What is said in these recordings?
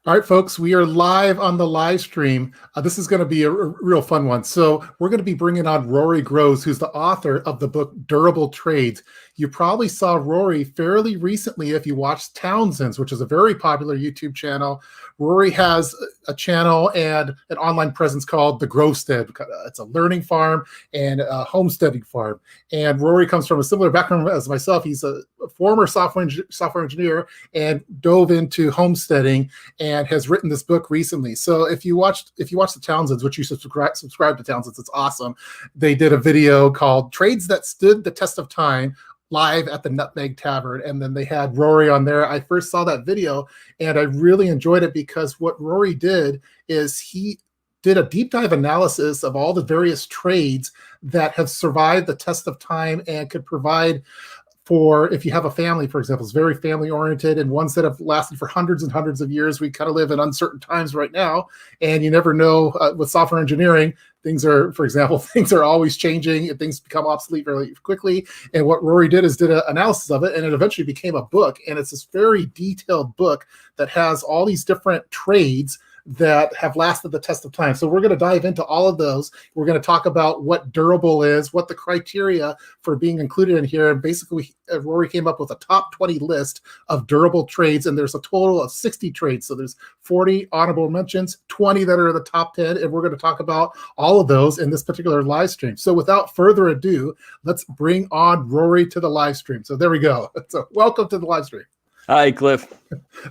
All right, folks, we are live on the live stream. This is going to be a real fun one. So we're going to be bringing on Rory Groves, who's the author of the book Durable Trades. You probably saw Rory fairly recently if you watched Townsend's, which is a very popular YouTube channel. Rory has a channel and an online presence called The Grovestead. It's a learning farm and a homesteading farm. And Rory comes from a similar background as myself. He's a former software engineer and dove into homesteading and has written this book recently. So if you watch the Townsend's, which you subscribe to Townsend's, it's awesome. They did a video called Trades That Stood the Test of Time, live at the Nutmeg Tavern, and then they had Rory on there. I first saw that video and I really enjoyed it because what Rory did is he did a deep dive analysis of all the various trades that have survived the test of time and could provide for, if you have a family, for example, it's very family oriented, and ones that have lasted for hundreds and hundreds of years. We kind of live in uncertain times right now, and you never know with software engineering, things are always changing and things become obsolete very quickly. And what Rory did is did an analysis of it, and it eventually became a book. And it's this very detailed book that has all these different trades that have lasted the test of time. So we're going to dive into all of those. We're going to talk about what durable is, what the criteria for being included in here. And basically, Rory came up with a top 20 list of durable trades, and there's a total of 60 trades. So there's 40 honorable mentions, 20 that are in the top 10, and we're going to talk about all of those in this particular live stream. So without further ado, let's bring on Rory to the live stream. So there we go. So welcome to the live stream. Hi, Cliff.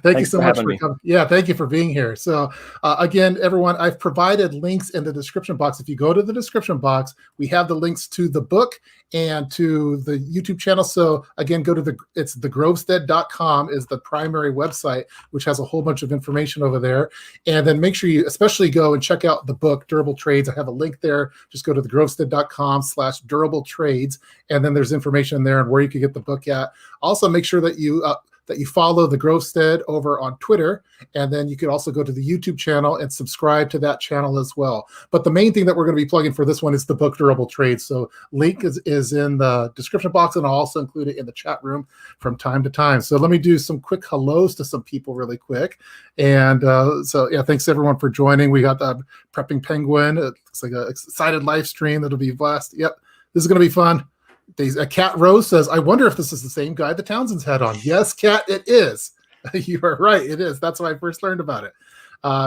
Thank you so much for coming. Yeah, thank you for being here. So again, everyone, I've provided links in the description box. If you go to the description box, we have the links to the book and to the YouTube channel. So again, go to it's thegrovestead.com is the primary website, which has a whole bunch of information over there. And then make sure you especially go and check out the book, Durable Trades. I have a link there. Just go to thegrovestead.com/durable trades. And then there's information there and where you can get the book at. Also, make sure that you follow the Grovestead over on Twitter, and then you could also go to the YouTube channel and subscribe to that channel as well. But the main thing that we're going to be plugging for this one is the book Durable Trades. So link is in the description box, and I'll also include it in the chat room from time to time. So let me do some quick hellos to some people really quick. And so yeah, thanks everyone for joining. We got the Prepping Penguin. It looks like an excited live stream that'll be blessed. Yep, this is going to be fun. Cat Rose says, I wonder if this is the same guy the Townsend's had on. Yes, Cat, it is. You are right, it is. That's when I first learned about it.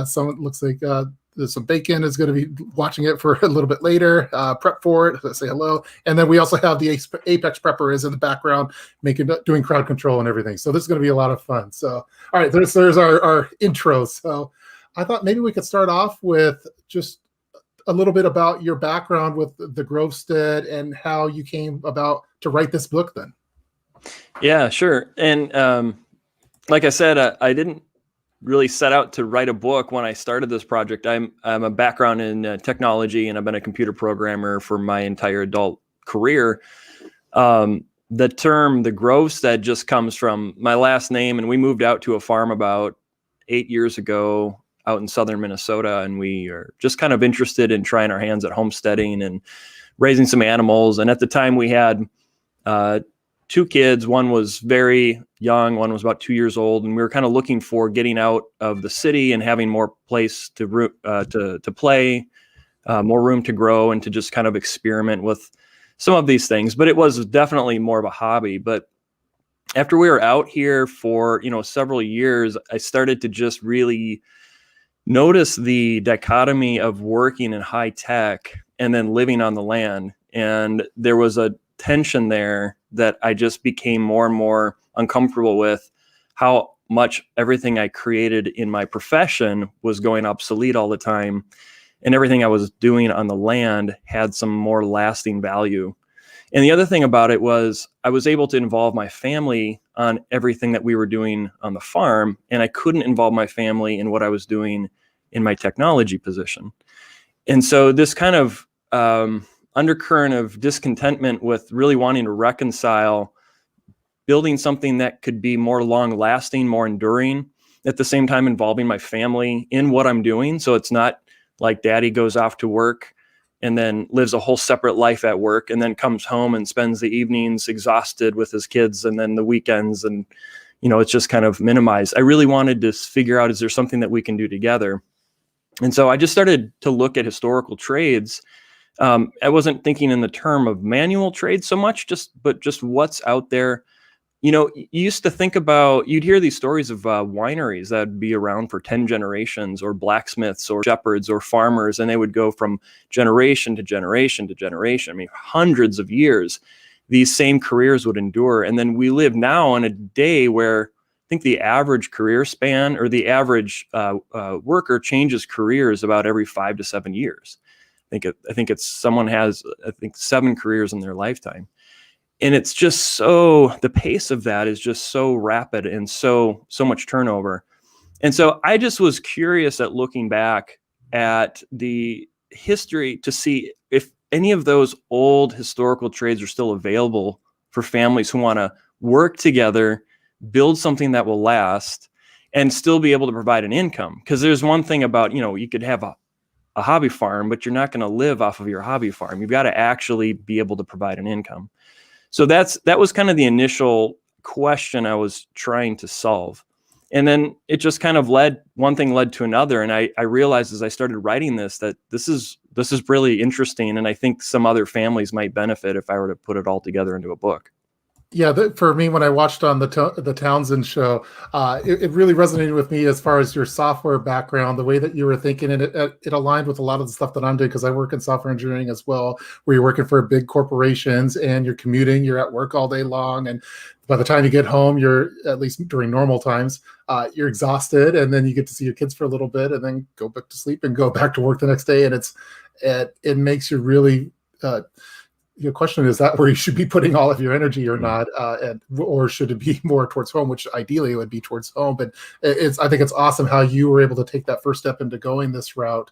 So it looks like there's some bacon is going to be watching it for a little bit later. Prep for it. Let's say hello. And then we also have the Apex Prepper is in the background doing crowd control and everything. So this is going to be a lot of fun. So all right, there's our intro. So I thought maybe we could start off with just a little bit about your background with the Grovestead and how you came about to write this book then. Yeah, sure. And like I said, I didn't really set out to write a book when I started this project. I'm a background in technology, and I've been a computer programmer for my entire adult career. The term the Grovestead just comes from my last name, and we moved out to a farm about 8 years ago out in southern Minnesota, and we are just kind of interested in trying our hands at homesteading and raising some animals. And at the time we had 2 kids. One was very young, one was about 2 years old, and we were kind of looking for getting out of the city and having more place to play, more room to grow, and to just kind of experiment with some of these things. But it was definitely more of a hobby. But after we were out here for several years, I started to just really notice the dichotomy of working in high tech and then living on the land. And there was a tension there that I just became more and more uncomfortable with, how much everything I created in my profession was going obsolete all the time. And everything I was doing on the land had some more lasting value. And the other thing about it was I was able to involve my family on everything that we were doing on the farm, and I couldn't involve my family in what I was doing in my technology position. And so this kind of undercurrent of discontentment with really wanting to reconcile building something that could be more long-lasting, more enduring, at the same time involving my family in what I'm doing. So it's not like daddy goes off to work and then lives a whole separate life at work and then comes home and spends the evenings exhausted with his kids and then the weekends and it's just kind of minimized. I really wanted to figure out, is there something that we can do together? And so I just started to look at historical trades. I wasn't thinking in the term of manual trades so much, but just what's out there. You used to think about, you'd hear these stories of wineries that'd be around for 10 generations, or blacksmiths or shepherds or farmers, and they would go from generation to generation to generation. I mean, hundreds of years, these same careers would endure. And then we live now in a day where I think the average career span, or the average worker, changes careers about every 5 to 7 years. I think it's someone has, 7 careers in their lifetime. And it's just the pace of that is just so rapid and so much turnover. And so I just was curious at looking back at the history to see if any of those old historical trades are still available for families who want to work together, build something that will last, and still be able to provide an income. Because there's one thing about, you could have a hobby farm, but you're not going to live off of your hobby farm. You've got to actually be able to provide an income. So that was kind of the initial question I was trying to solve. And then it just kind of one thing led to another. And I realized as I started writing this, that this is really interesting. And I think some other families might benefit if I were to put it all together into a book. Yeah, for me, when I watched on the Townsend show, it really resonated with me as far as your software background, the way that you were thinking, and it aligned with a lot of the stuff that I'm doing, because I work in software engineering as well, where you're working for big corporations and you're commuting, you're at work all day long, and by the time you get home, you're, at least during normal times, you're exhausted, and then you get to see your kids for a little bit, and then go back to sleep and go back to work the next day, and it makes you really. Your question is that where you should be putting all of your energy or not, or should it be more towards home, which ideally it would be towards home. But I think it's awesome how you were able to take that first step into going this route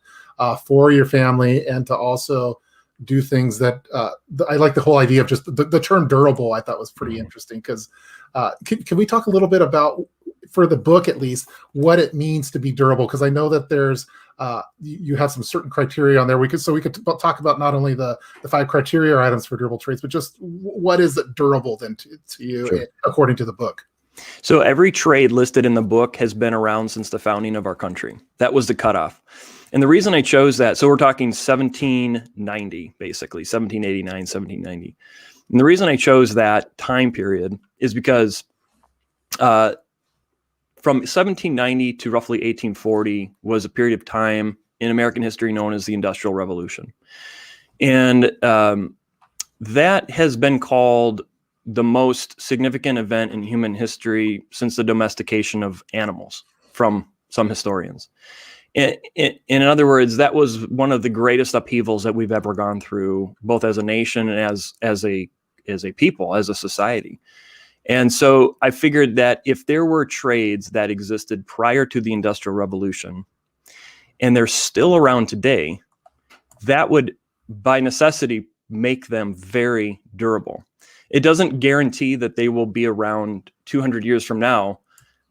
for your family, and to also do things that I like the whole idea of just the term durable. I thought was pretty interesting, because can we talk a little bit about, for the book at least, what it means to be durable? Because I know that there's you have some certain criteria on there. We could talk about not only the 5 criteria items for durable traits, but just what is it durable then to you, sure, according to the book? So every trade listed in the book has been around since the founding of our country. That was the cutoff. And the reason I chose that, so we're talking 1790, basically, 1789, 1790. And the reason I chose that time period is because from 1790 to roughly 1840 was a period of time in American history known as the Industrial Revolution. And that has been called the most significant event in human history since the domestication of animals, from some historians. In other words, that was one of the greatest upheavals that we've ever gone through, both as a nation and as a people, as a society. And so I figured that if there were trades that existed prior to the Industrial Revolution, and they're still around today, that would, by necessity, make them very durable. It doesn't guarantee that they will be around 200 years from now.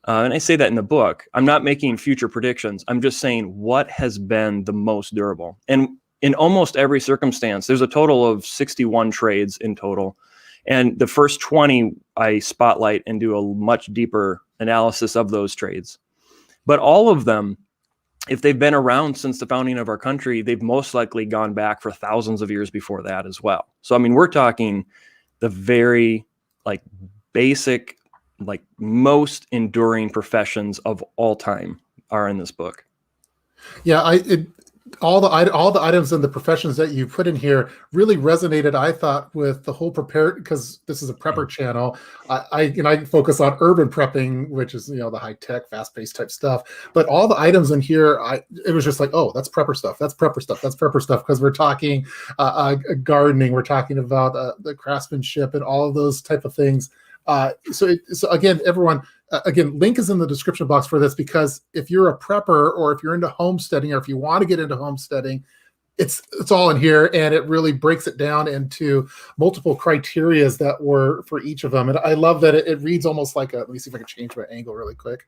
And I say that in the book. I'm not making future predictions. I'm just saying what has been the most durable. And in almost every circumstance, there's a total of 61 trades in total. And the first 20 I spotlight and do a much deeper analysis of those trades. But all of them, if they've been around since the founding of our country, they've most likely gone back for thousands of years before that as well. So, I mean, we're talking the very basic, most enduring professions of all time are in this book. Yeah, all the items and the professions that you put in here really resonated, I thought, with the whole because this is a prepper channel. I focus on urban prepping, which is the high tech, fast paced type stuff. But all the items in here, it was just like, oh, that's prepper stuff. That's prepper stuff. That's prepper stuff. Because we're talking gardening, we're talking about the craftsmanship and all of those type of things. So again, everyone. Again, link is in the description box for this, because if you're a prepper, or if you're into homesteading, or if you want to get into homesteading, it's all in here, and it really breaks it down into multiple criterias that were for each of them. And I love that it reads almost like let me see if I can change my angle really quick.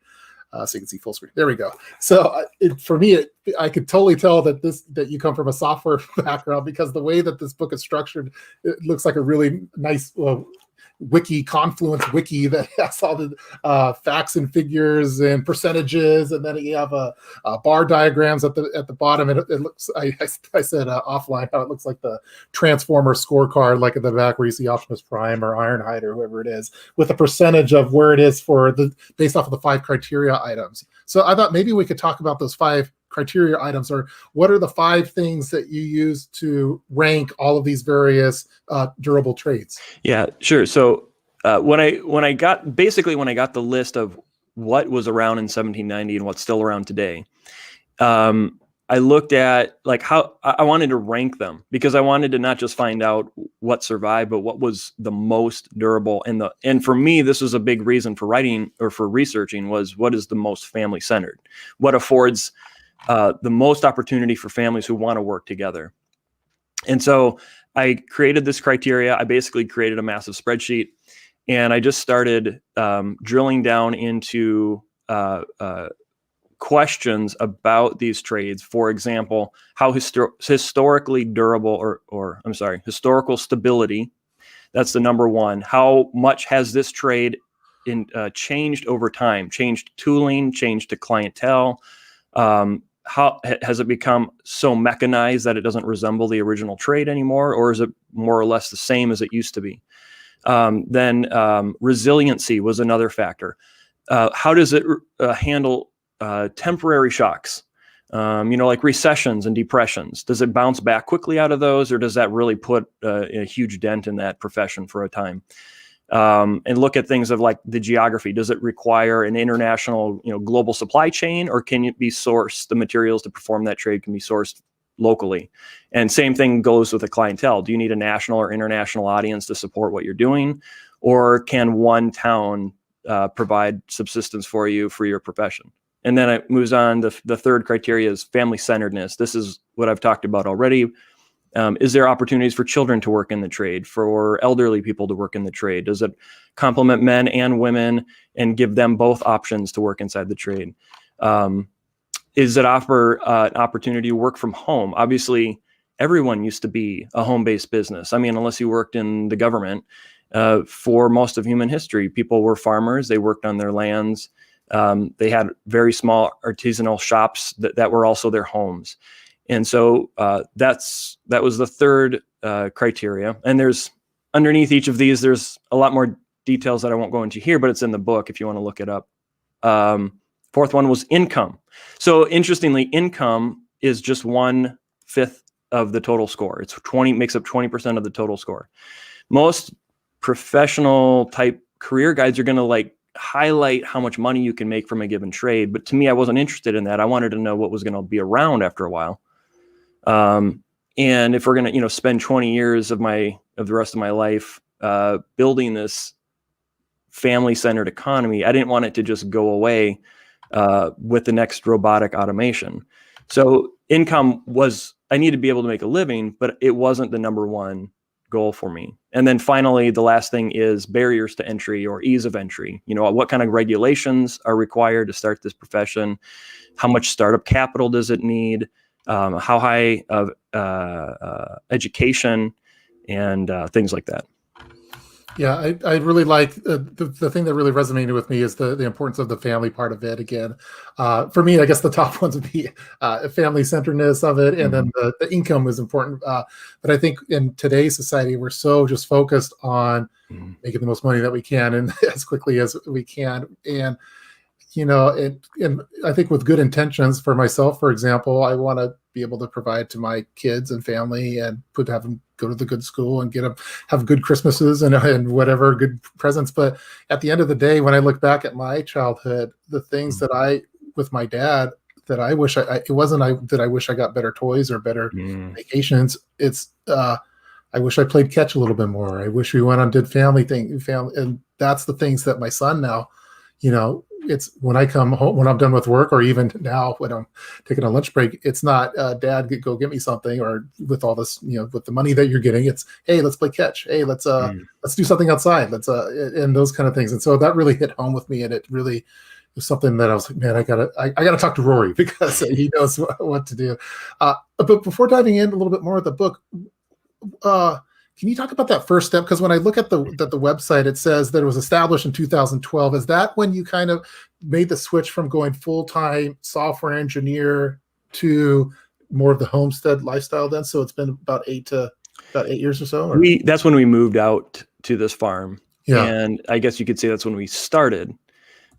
So you can see full screen. There we go. So for me, I could totally tell that you come from a software background, because the way that this book is structured, it looks like a really nice, Confluence wiki that has all the facts and figures and percentages, and then you have bar diagrams at the bottom. And it looks, I said offline, how it looks like the Transformer scorecard, like at the back where you see Optimus Prime or Ironhide or whoever it is, with a percentage of where it is based off of the 5 criteria items. So I thought maybe we could talk about those 5 criteria items, or what are the 5 things that you use to rank all of these various durable trades? Yeah, sure. So when I got the list of what was around in 1790 and what's still around today, I looked at like how I wanted to rank them, because I wanted to not just find out what survived, but what was the most durable. And for me, this was a big reason for writing or for researching, was what is the most family centered, what affords the most opportunity for families who want to work together. And so I created this criteria. I basically created a massive spreadsheet, and I just started drilling down into questions about these trades. For example, how historically durable, historical stability. That's the number one. How much has this trade changed over time? Changed tooling, changed to clientele. How has it become so mechanized that it doesn't resemble the original trade anymore, or is it more or less the same as it used to be? Then resiliency was another factor. How does it handle temporary shocks? Like recessions and depressions. Does it bounce back quickly out of those, or does that really put a huge dent in that profession for a time? And look at things of like the geography. Does it require an international, global supply chain, or can it be sourced? The materials to perform that trade can be sourced locally. And same thing goes with the clientele. Do you need a national or international audience to support what you're doing, or can one town provide subsistence for you for your profession? And then it moves on. The third criteria is family centeredness. This is what I've talked about already. Is there opportunities for children to work in the trade, for elderly people to work in the trade? Does it complement men and women and give them both options to work inside the trade? Is it offer an opportunity to work from home? Obviously, everyone used to be a home-based business. I mean, unless you worked in the government, for most of human history, people were farmers. They worked on their lands. They had very small artisanal shops that were also their homes. And so that was the third criteria. And there's underneath each of these, there's a lot more details that I won't go into here, but it's in the book if you want to look it up. Fourth one was income. So interestingly, income is just 1/5 of the total score. Makes up 20% of the total score. Most professional type career guides are going to highlight how much money you can make from a given trade. But to me, I wasn't interested in that. I wanted to know what was going to be around after a while. And if we're going to, spend 20 years of the rest of my life, building this family-centered economy, I didn't want it to just go away, with the next robotic automation. So income I needed to be able to make a living, but it wasn't the number one goal for me. And then finally, the last thing is barriers to entry or ease of entry. What kind of regulations are required to start this profession? How much startup capital does it need? How high of education and things like that. Yeah, I really like the thing that really resonated with me is the importance of the family part of it. Again, for me, I guess the top ones would be family centeredness of it, and then the income is important. But I think in today's society, we're so just focused on making the most money that we can and as quickly as we can. And and I think with good intentions for myself, for example, I want to be able to provide to my kids and family and have them go to the good school and have good Christmases and whatever good presents. But at the end of the day, when I look back at my childhood, the things that with my dad, that I wish it wasn't that I wish I got better toys or better vacations. It's I wish I played catch a little bit more. I wish we went on did family, and that's the things that my son now, it's when I come home, when I'm done with work, or even now when I'm taking a lunch break, it's not, Dad, go get me something, or with all this, with the money that you're getting, it's, hey, let's play catch. Hey, let's do something outside. And those kind of things. And so that really hit home with me. And it really was something that I was like, man, I gotta talk to Rory because he knows what to do. But before diving in a little bit more of the book, Can you talk about that first step? Because when I look at the website, it says that it was established in 2012. Is that when you kind of made the switch from going full-time software engineer to more of the homestead lifestyle then? So it's been about 8 years or so? Or? That's when we moved out to this farm. Yeah. And I guess you could say that's when we started.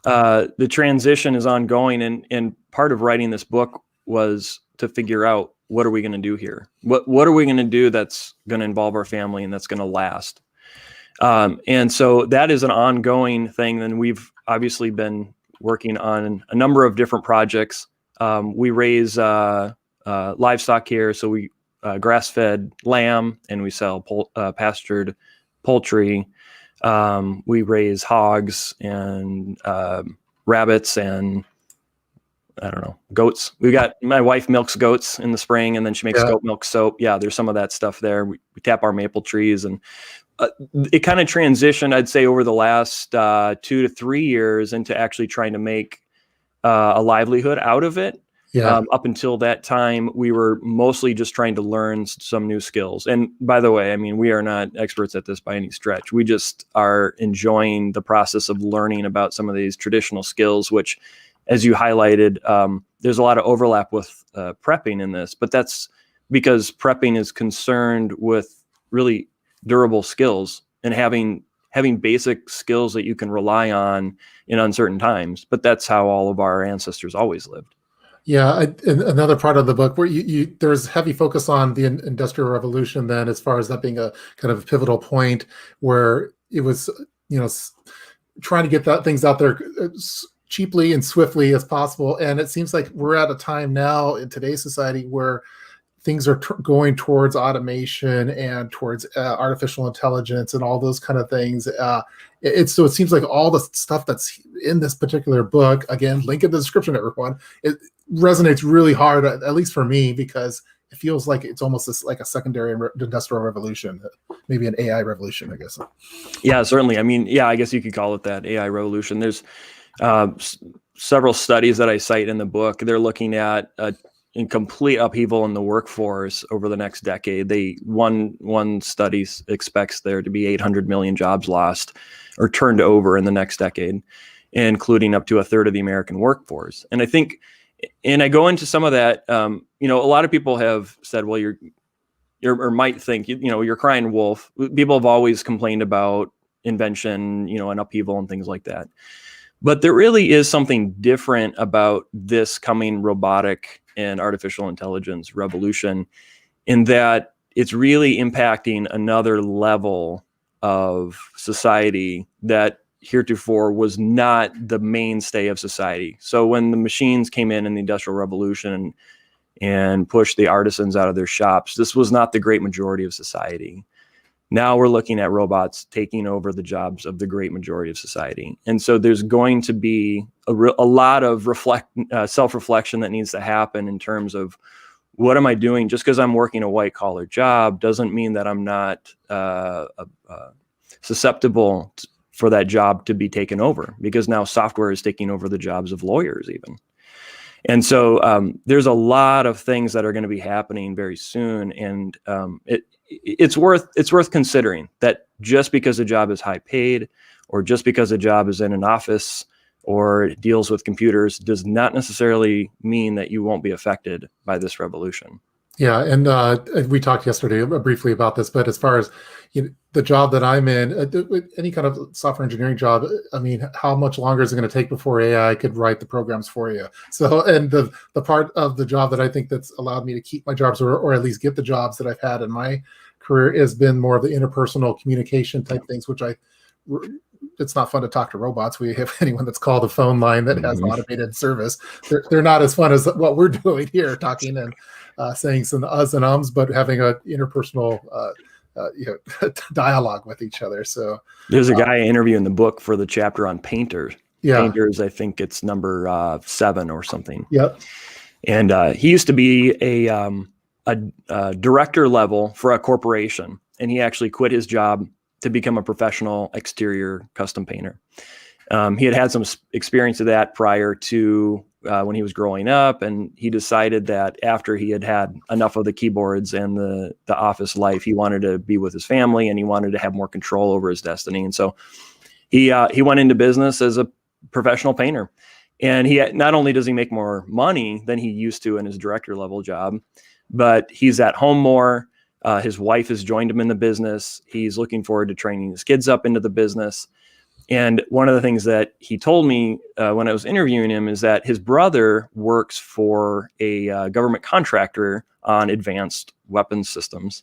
The transition is ongoing, and part of writing this book was to figure out, what are we going to do here? What are we going to do that's going to involve our family and that's going to last? And so that is an ongoing thing. And we've obviously been working on a number of different projects. We raise livestock here, so we grass-fed lamb, and we sell pastured poultry. We raise hogs and rabbits and, I don't know, goats. My wife milks goats in the spring, and then she makes goat milk soap. Yeah, there's some of that stuff there. We tap our maple trees, and it kind of transitioned, I'd say, over the last 2 to 3 years into actually trying to make a livelihood out of it. Yeah. Up until that time, we were mostly just trying to learn some new skills. And by the way, I mean, we are not experts at this by any stretch. We just are enjoying the process of learning about some of these traditional skills, which, as you highlighted, there's a lot of overlap with prepping in this, but that's because prepping is concerned with really durable skills and having basic skills that you can rely on in uncertain times. But that's how all of our ancestors always lived. Yeah, and another part of the book where there's heavy focus on the Industrial Revolution then, as far as that being a kind of a pivotal point where it was, trying to get things out there cheaply and swiftly as possible. And it seems like we're at a time now in today's society where things are going towards automation and towards artificial intelligence and all those kind of things. So it seems like all the stuff that's in this particular book, again, link in the description, everyone, it resonates really hard, at least for me, because it feels like it's almost like a secondary industrial revolution, maybe an AI revolution, I guess. Yeah, certainly. I mean, yeah, I guess you could call it that, AI revolution. There's several studies that I cite in the book. They're looking at in complete upheaval in the workforce over the next decade. One study expects there to be 800 million jobs lost or turned over in the next decade, including up to a third of the American workforce. And I think, and I go into some of that, a lot of people have said, well, you're or might think, you're crying wolf. People have always complained about invention, and upheaval and things like that. But there really is something different about this coming robotic and artificial intelligence revolution, in that it's really impacting another level of society that heretofore was not the mainstay of society. So when the machines came in the Industrial Revolution and pushed the artisans out of their shops, this was not the great majority of society. Now we're looking at robots taking over the jobs of the great majority of society. And so there's going to be a lot of self-reflection that needs to happen in terms of, what am I doing? Just because I'm working a white-collar job doesn't mean that I'm not susceptible for that job to be taken over, because now software is taking over the jobs of lawyers even. And so there's a lot of things that are going to be happening very soon. And it's worth considering that just because a job is high paid, or just because a job is in an office or deals with computers, does not necessarily mean that you won't be affected by this revolution. Yeah, and we talked yesterday briefly about this, but as far as the job that I'm in, any kind of software engineering job, I mean, how much longer is it going to take before AI could write the programs for you? So, and the part of the job that I think that's allowed me to keep my jobs, or at least get the jobs that I've had in my career, has been more of the interpersonal communication type things, which it's not fun to talk to robots. We have anyone that's called a phone line that has automated service. They're not as fun as what we're doing here, talking and saying some uhs and ums, but having a interpersonal dialogue with each other. So there's a guy I interview in the book for the chapter on painters. Yeah. Painters, I think it's number 7 or something. Yep. And he used to be a director level for a corporation, and he actually quit his job to become a professional exterior custom painter. He had some experience of that prior to when he was growing up, and he decided that after he had enough of the keyboards and the office life, he wanted to be with his family and he wanted to have more control over his destiny. And so he went into business as a professional painter. And not only does he make more money than he used to in his director level job, but he's at home more. His wife has joined him in the business. He's looking forward to training his kids up into the business. And one of the things that he told me when I was interviewing him is that his brother works for a government contractor on advanced weapons systems.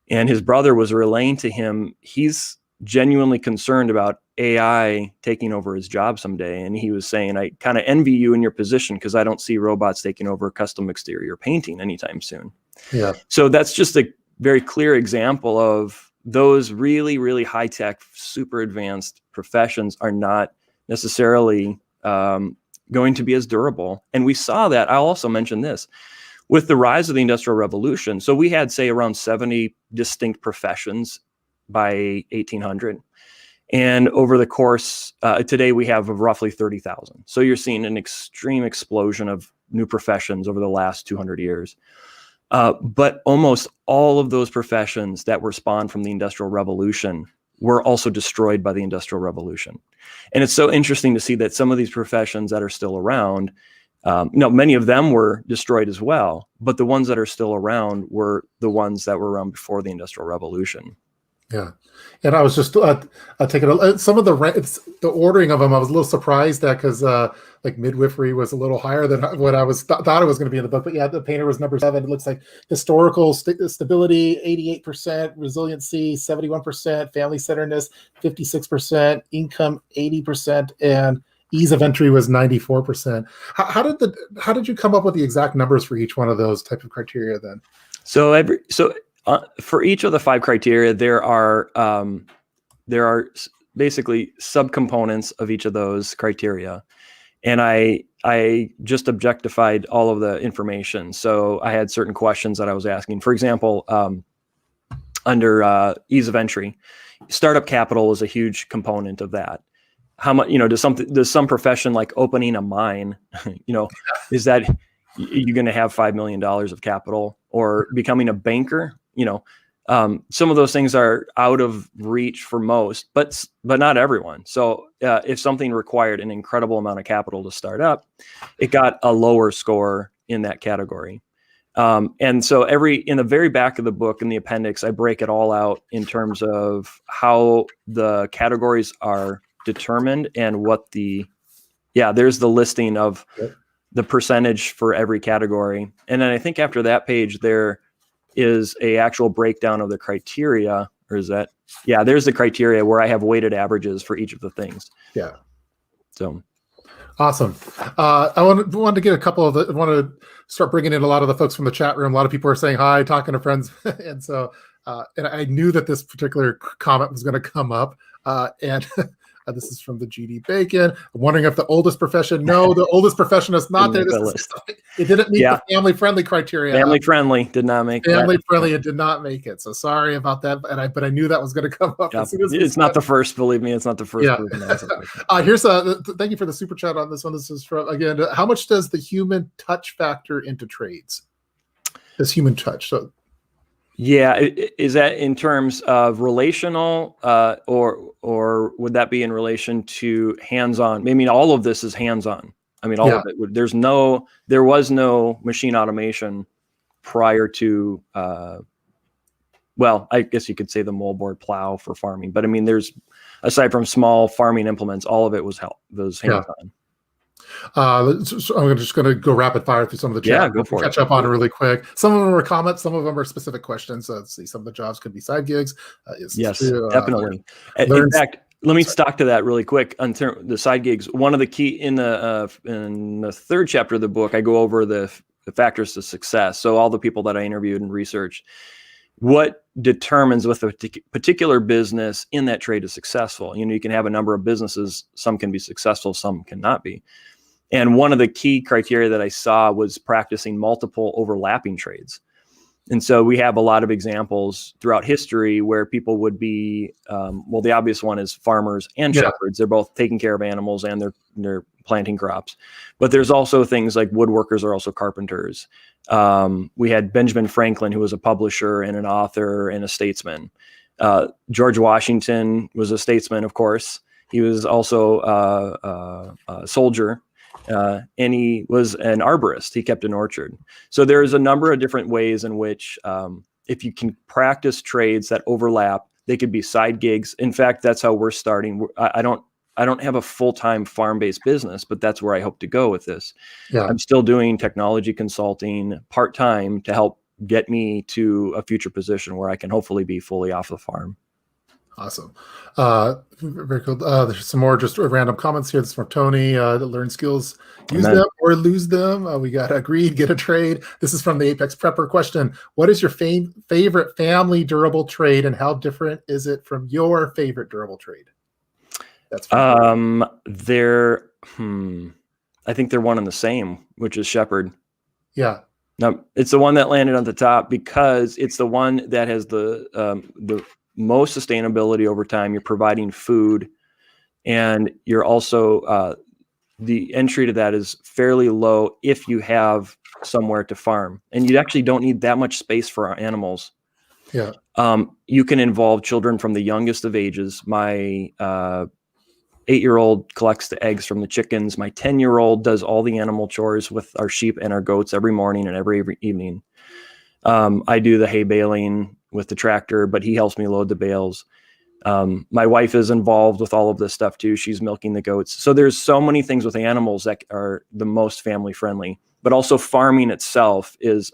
And his brother was relaying to him, he's genuinely concerned about AI taking over his job someday. And he was saying, I kind of envy you in your position because I don't see robots taking over custom exterior painting anytime soon. Yeah. So that's just a very clear example of those really, really high-tech, super advanced professions are not necessarily going to be as durable. And we saw that. I'll also mention this. With the rise of the Industrial Revolution, so we had, say, around 70 distinct professions by 1800. And over the course, today we have roughly 30,000. So you're seeing an extreme explosion of new professions over the last 200 years. But almost all of those professions that were spawned from the Industrial Revolution were also destroyed by the Industrial Revolution. And it's so interesting to see that some of these professions that are still around, many of them were destroyed as well, but the ones that are still around were the ones that were around before the Industrial Revolution. Yeah. And I was just taking some of the ordering of them. I was a little surprised at because like midwifery was a little higher than what I thought it was going to be in the book. But yeah, the painter was number 7. It looks like historical stability, 88%, resiliency, 71%, family centeredness, 56%, income, 80%, and ease of entry was 94%. How did you come up with the exact numbers for each one of those type of criteria then? For each of the 5 criteria, there are basically subcomponents of each of those criteria, and I just objectified all of the information. So I had certain questions that I was asking. For example, under ease of entry, startup capital is a huge component of that. How much, does some profession like opening a mine, is that you're going to have $5 million of capital, or becoming a banker? Some of those things are out of reach for most, but not everyone. So if something required an incredible amount of capital to start up, it got a lower score in that category. And so in the very back of the book, in the appendix, I break it all out in terms of how the categories are determined and there's the listing of the percentage for every category. And then I think after that page, there is a actual breakdown of the criteria, or is that? Yeah, there's the criteria where I have weighted averages for each of the things. Yeah. So. Awesome. I wanted to get a couple of I want to start bringing in a lot of the folks from the chat room. A lot of people are saying hi, talking to friends. And so, and I knew that this particular comment was going to come up. And this is from the GD Bacon. I'm wondering if the oldest profession. No, the oldest profession is not there. It didn't meet the family-friendly criteria. Family-friendly did not make it. Family-friendly, it did not make it. So sorry about that. But I knew that was going to come up. Yeah. It's not the first. Believe me, it's not the first. Yeah. Here's thank you for the super chat on this one. This is from, again, how much does the human touch factor into trades? This human touch. So. Yeah, is that in terms of relational, or would that be in relation to hands-on? I mean, all of this is hands-on. I mean, all of it. There was no machine automation prior to, I guess you could say the moldboard plow for farming. But I mean, aside from small farming implements, all of it was hands-on. So I'm just going to go rapid fire through some of the chat. Yeah, go for it. Catch up on it really quick. Some of them are comments. Some of them are specific questions. So let's see. Some of the jobs could be side gigs. Yes, definitely. In fact, let me talk to that really quick. On the side gigs, one of the key in the 3rd chapter of the book, I go over the factors to success. So all the people that I interviewed and researched, what determines with a particular business in that trade is successful. You can have a number of businesses. Some can be successful, some cannot be. And one of the key criteria that I saw was practicing multiple overlapping trades. And so we have a lot of examples throughout history where people would be, well, the obvious one is farmers and shepherds. They're both taking care of animals and they're planting crops. But there's also things like woodworkers are also carpenters. We had Benjamin Franklin, who was a publisher and an author and a statesman. George Washington was a statesman, of course. He was also a soldier. And he was an arborist. He kept an orchard. So there's a number of different ways in which, if you can practice trades that overlap, they could be side gigs. In fact, that's how we're starting. I don't have a full-time farm-based business, but that's where I hope to go with this. Yeah. I'm still doing technology consulting part-time to help get me to a future position where I can hopefully be fully off the farm. Awesome. Very cool. There's some more just random comments here. This is from Tony. Learn skills, use them or lose them. We got agreed, get a trade. This is from the Apex Prepper question. What is your favorite family durable trade and how different is it from your favorite durable trade? That's I think they're one and the same, which is shepherd. Yeah. No, it's the one that landed on the top because it's the one that has the most sustainability over time. You're providing food, and you're also the entry to that is fairly low if you have somewhere to farm, and you actually don't need that much space for our animals. Yeah. You can involve children from the youngest of ages. My 8-year-old collects the eggs from the chickens. My 10-year-old does all the animal chores with our sheep and our goats every morning and every evening. I do the hay baling with the tractor, but he helps me load the bales. My wife is involved with all of this stuff too. She's milking the goats. So there's so many things with animals that are the most family friendly, but also farming itself is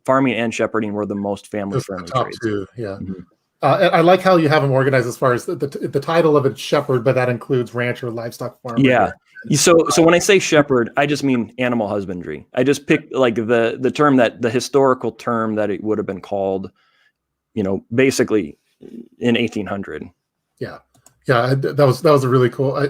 farming and shepherding were the most family friendly trades. Too, yeah. Mm-hmm. I like how you have them organized as far as the title of it, shepherd, but that includes rancher, livestock farmer. Yeah. So when I say shepherd, I just mean animal husbandry. I just picked like the term the historical term that it would have been called, basically in 1800. Yeah. Yeah. That was a really cool. I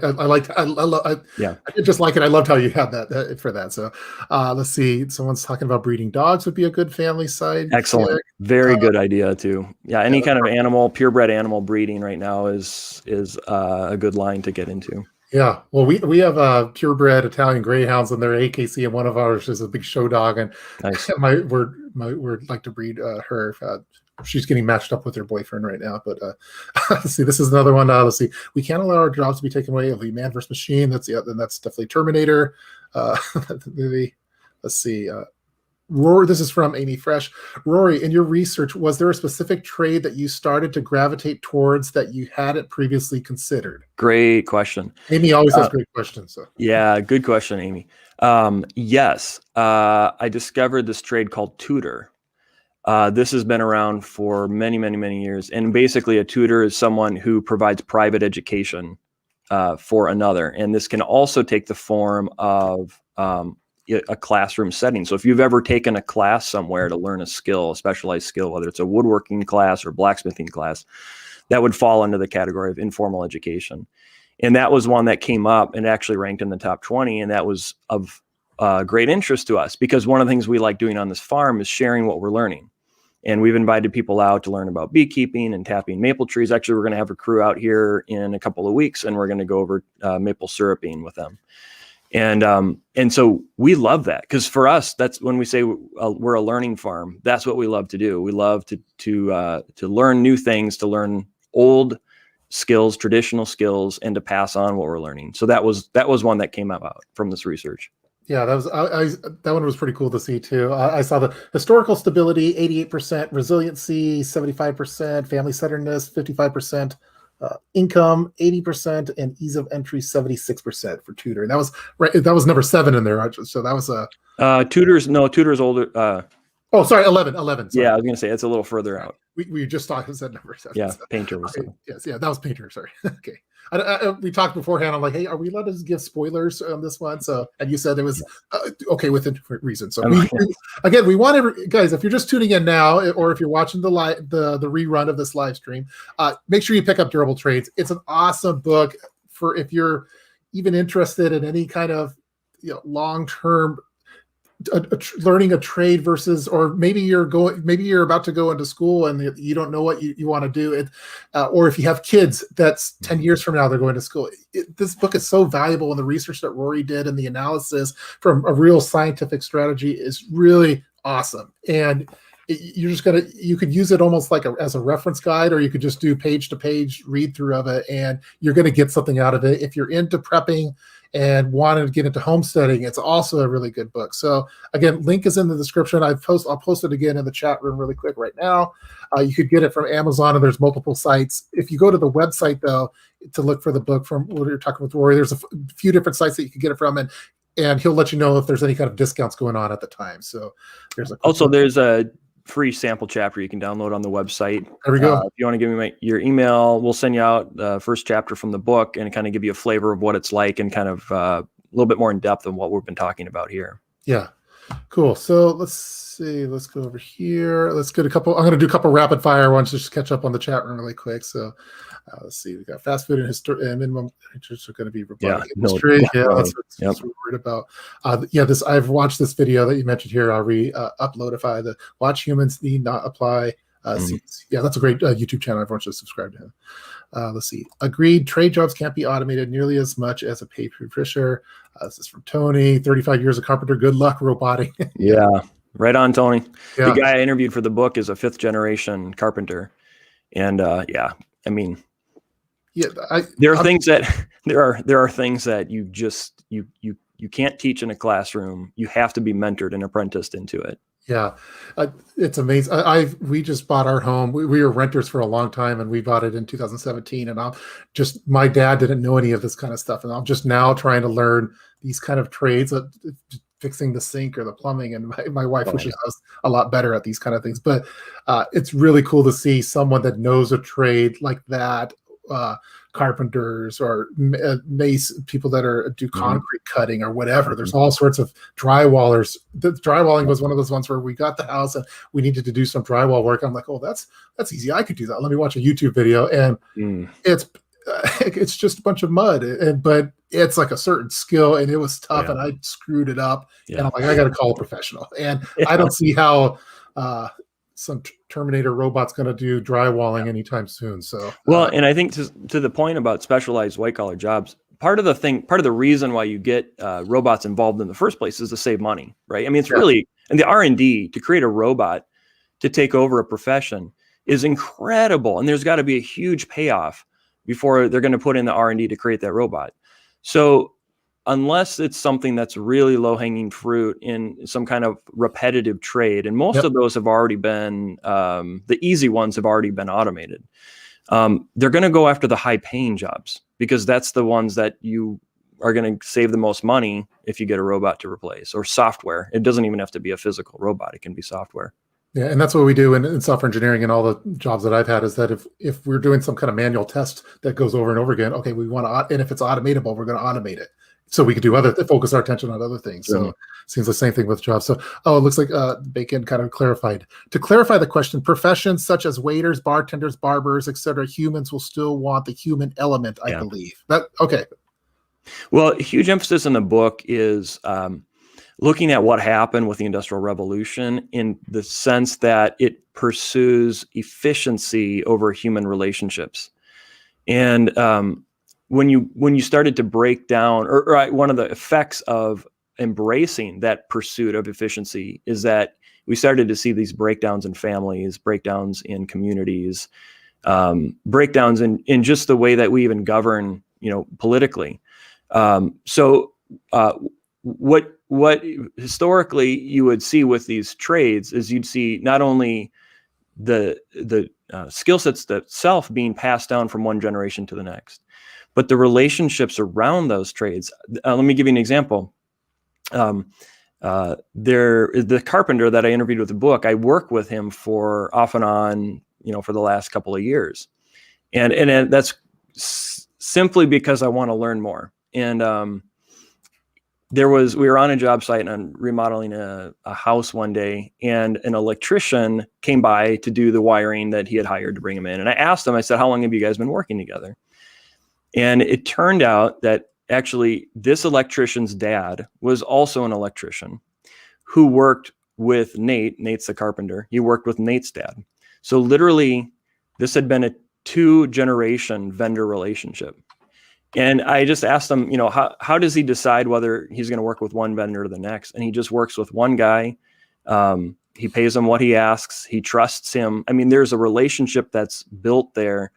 just like it. I loved how you had that for that. So let's see. Someone's talking about breeding dogs would be a good family side. Excellent. Very good idea too. Yeah. Any kind of animal, purebred animal breeding right now is a good line to get into. Yeah. Well, we have purebred Italian greyhounds and they're AKC, and one of ours is a big show dog, and nice. we're like to breed her. She's getting matched up with her boyfriend right now, but let's see. This is another one. Let's see. We can't allow our jobs to be taken away. It'll be man versus machine. That's definitely Terminator. Movie. Let's see. Rory, this is from Amy Fresh. Rory, in your research, was there a specific trade that you started to gravitate towards that you hadn't previously considered? Great question. Amy always has great questions. So. Yeah, good question, Amy. Yes, I discovered this trade called tutor. This has been around for many, many, many years. And basically a tutor is someone who provides private education for another. And this can also take the form of a classroom setting. So if you've ever taken a class somewhere to learn a skill, a specialized skill, whether it's a woodworking class or blacksmithing class, that would fall under the category of informal education. And that was one that came up and actually ranked in the top 20. And that was of great interest to us because one of the things we like doing on this farm is sharing what we're learning. And we've invited people out to learn about beekeeping and tapping maple trees. Actually, we're going to have a crew out here in a couple of weeks, and we're going to go over maple syruping with them. And so we love that because for us, that's when we say we're a learning farm. That's what we love to do. We love to learn new things, to learn old skills, traditional skills, and to pass on what we're learning. So that was one that came out from this research. Yeah, that one was pretty cool to see too. I saw the historical stability, 88%, resiliency, 75%, family centeredness, 55%, income, 80%, and ease of entry, 76% for tutor. And that was right. That was number 7 in there. So that was tutor's older. Oh, sorry, 11. Sorry. Yeah, I was going to say it's a little further out. We just thought it said number 7. Yeah, so. Painter was 7. Yes, yeah, that was Painter. Sorry. Okay. We talked beforehand. I'm like, hey, are we allowed to give spoilers on this one? So, and you said it was okay within reason. So, we want guys, if you're just tuning in now, or if you're watching the rerun of this live stream, make sure you pick up Durable Trades. It's an awesome book for if you're even interested in any kind of long-term learning a trade versus, or maybe you're about to go into school and you don't know what you want to do it, or if you have kids that's 10 years from now they're going to school. This book is so valuable, and the research that Rory did and the analysis from a real scientific strategy is really awesome. And you could use it almost like as a reference guide, or you could just do page to page read through of it, and you're going to get something out of it. If you're into prepping and wanted to get into homesteading, it's also a really good book. So again, link is in the description. I'll post it again in the chat room really quick right now. You could get it from Amazon, and there's multiple sites. If you go to the website though to look for the book from what you're talking with Rory, there's a few different sites that you can get it from, and he'll let you know if there's any kind of discounts going on at the time. So there's there's a free sample chapter you can download on the website. There we go. If you want to give me your email, we'll send you out the first chapter from the book and kind of give you a flavor of what it's like, and kind of a little bit more in depth than what we've been talking about here. Yeah, cool. So let's see. Let's go over here. Let's get a couple. I'm going to do a couple rapid fire ones just to catch up on the chat room really quick. So let's see. We got fast food and history and minimum interests are going to be robotic industry. That's what we're worried about. I've watched this video that you mentioned here. I'll uploadify the watch humans need not apply. That's a great YouTube channel. Everyone should subscribe to him. Let's see. Agreed. Trade jobs can't be automated nearly as much as a paper pusher. This is from Tony. 35 years of carpenter. Good luck roboting. Yeah, right on, Tony. The guy I interviewed for the book is a 5th generation carpenter, and I mean, there are things that you just you can't teach in a classroom. You have to be mentored and apprenticed into it. Yeah, it's amazing. We just bought our home. We were renters for a long time, and we bought it in 2017. And my dad didn't know any of this kind of stuff, and I'm just now trying to learn these kind of trades, fixing the sink or the plumbing. And my wife wishes I was a lot better at these kind of things. But it's really cool to see someone that knows a trade like that. Carpenters or mace people that do concrete cutting or whatever. There's all sorts of drywallers. The drywalling was one of those ones where we got the house and we needed to do some drywall work. I'm like, oh, that's easy. I could do that. Let me watch a YouTube video, and it's just a bunch of mud, but it's like a certain skill, and it was tough, and I screwed it up, and I'm like, I got to call a professional, and I don't see how some Terminator robot's going to do drywalling anytime soon. So and I think to the point about specialized white collar jobs, part of the reason why you get robots involved in the first place is to save money, right? I mean, it's really, and the R&D to create a robot to take over a profession is incredible, and there's got to be a huge payoff before they're going to put in the R&D to create that robot. So unless it's something that's really low-hanging fruit in some kind of repetitive trade, and most of those have already been, the easy ones have already been automated. They're going to go after the high-paying jobs, because that's the ones that you are going to save the most money if you get a robot to replace, or software. It doesn't even have to be a physical robot. It can be software. Yeah, and that's what we do in software engineering, and all the jobs that I've had, is that if we're doing some kind of manual test that goes over and over again, okay, we want to, and if it's automatable, we're going to automate it. So we could do focus our attention on other things. So it seems the same thing with jobs. So, it looks like Bacon kind of clarified. To clarify the question, professions such as waiters, bartenders, barbers, etc., humans will still want the human element, I believe. Okay. Well, a huge emphasis in the book is looking at what happened with the Industrial Revolution, in the sense that it pursues efficiency over human relationships. And when you started to break down, or one of the effects of embracing that pursuit of efficiency is that we started to see these breakdowns in families, breakdowns in communities, breakdowns in just the way that we even govern, politically. So what historically you would see with these trades is you'd see not only the skill sets itself being passed down from one generation to the next, but the relationships around those trades. Let me give you an example. The carpenter that I interviewed with the book, I worked with him for off and on, for the last couple of years. And that's simply because I want to learn more. And we were on a job site and remodeling a house one day, and an electrician came by to do the wiring that he had hired to bring him in. And I asked him, I said, how long have you guys been working together? And it turned out that actually this electrician's dad was also an electrician who worked with Nate. Nate's the carpenter. He worked with Nate's dad. So literally, this had been a 2-generation vendor relationship. And I just asked him, how does he decide whether he's going to work with one vendor or the next? And he just works with one guy. He pays him what he asks. He trusts him. I mean, there's a relationship that's built there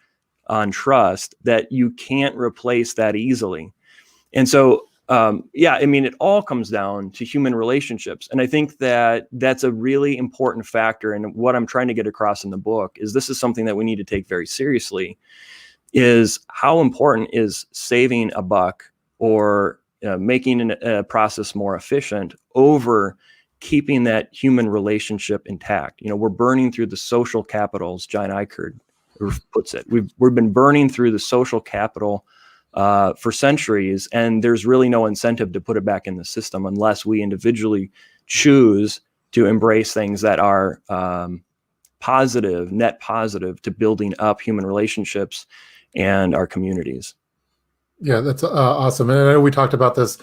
on trust that you can't replace that easily. And so, it all comes down to human relationships. And I think that that's a really important factor. And what I'm trying to get across in the book is this is something that we need to take very seriously, is how important is saving a buck or making a process more efficient over keeping that human relationship intact. We're burning through the social capital, as John Eichert puts it. We've been burning through the social capital for centuries, and there's really no incentive to put it back in the system unless we individually choose to embrace things that are positive, net positive to building up human relationships and our communities. Yeah, that's awesome. And I know we talked about this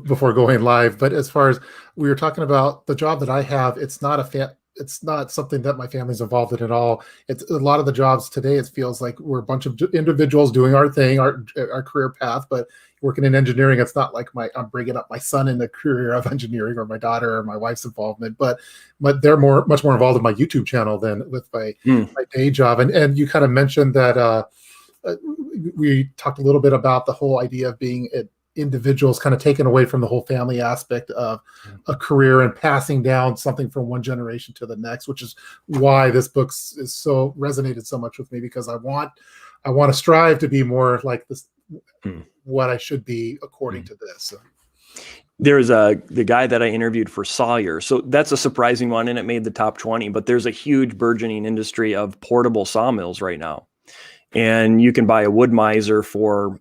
before going live, but as far as we were talking about the job that I have, it's not something that my family's involved in at all. It's a lot of the jobs today. It feels like we're a bunch of individuals doing our thing, our career path, but working in engineering, it's not like I'm bringing up my son in the career of engineering or my daughter or my wife's involvement, but they're much more involved in my YouTube channel than with my day job. And you kind of mentioned that we talked a little bit about the whole idea of being individuals kind of taken away from the whole family aspect of a career and passing down something from one generation to the next, which is why this book is so resonated so much with me, because I want to strive to be more like this, what I should be according to this. So. There's the guy that I interviewed for Sawyer. So that's a surprising one, and it made the top 20, but there's a huge burgeoning industry of portable sawmills right now. And you can buy a wood miser for,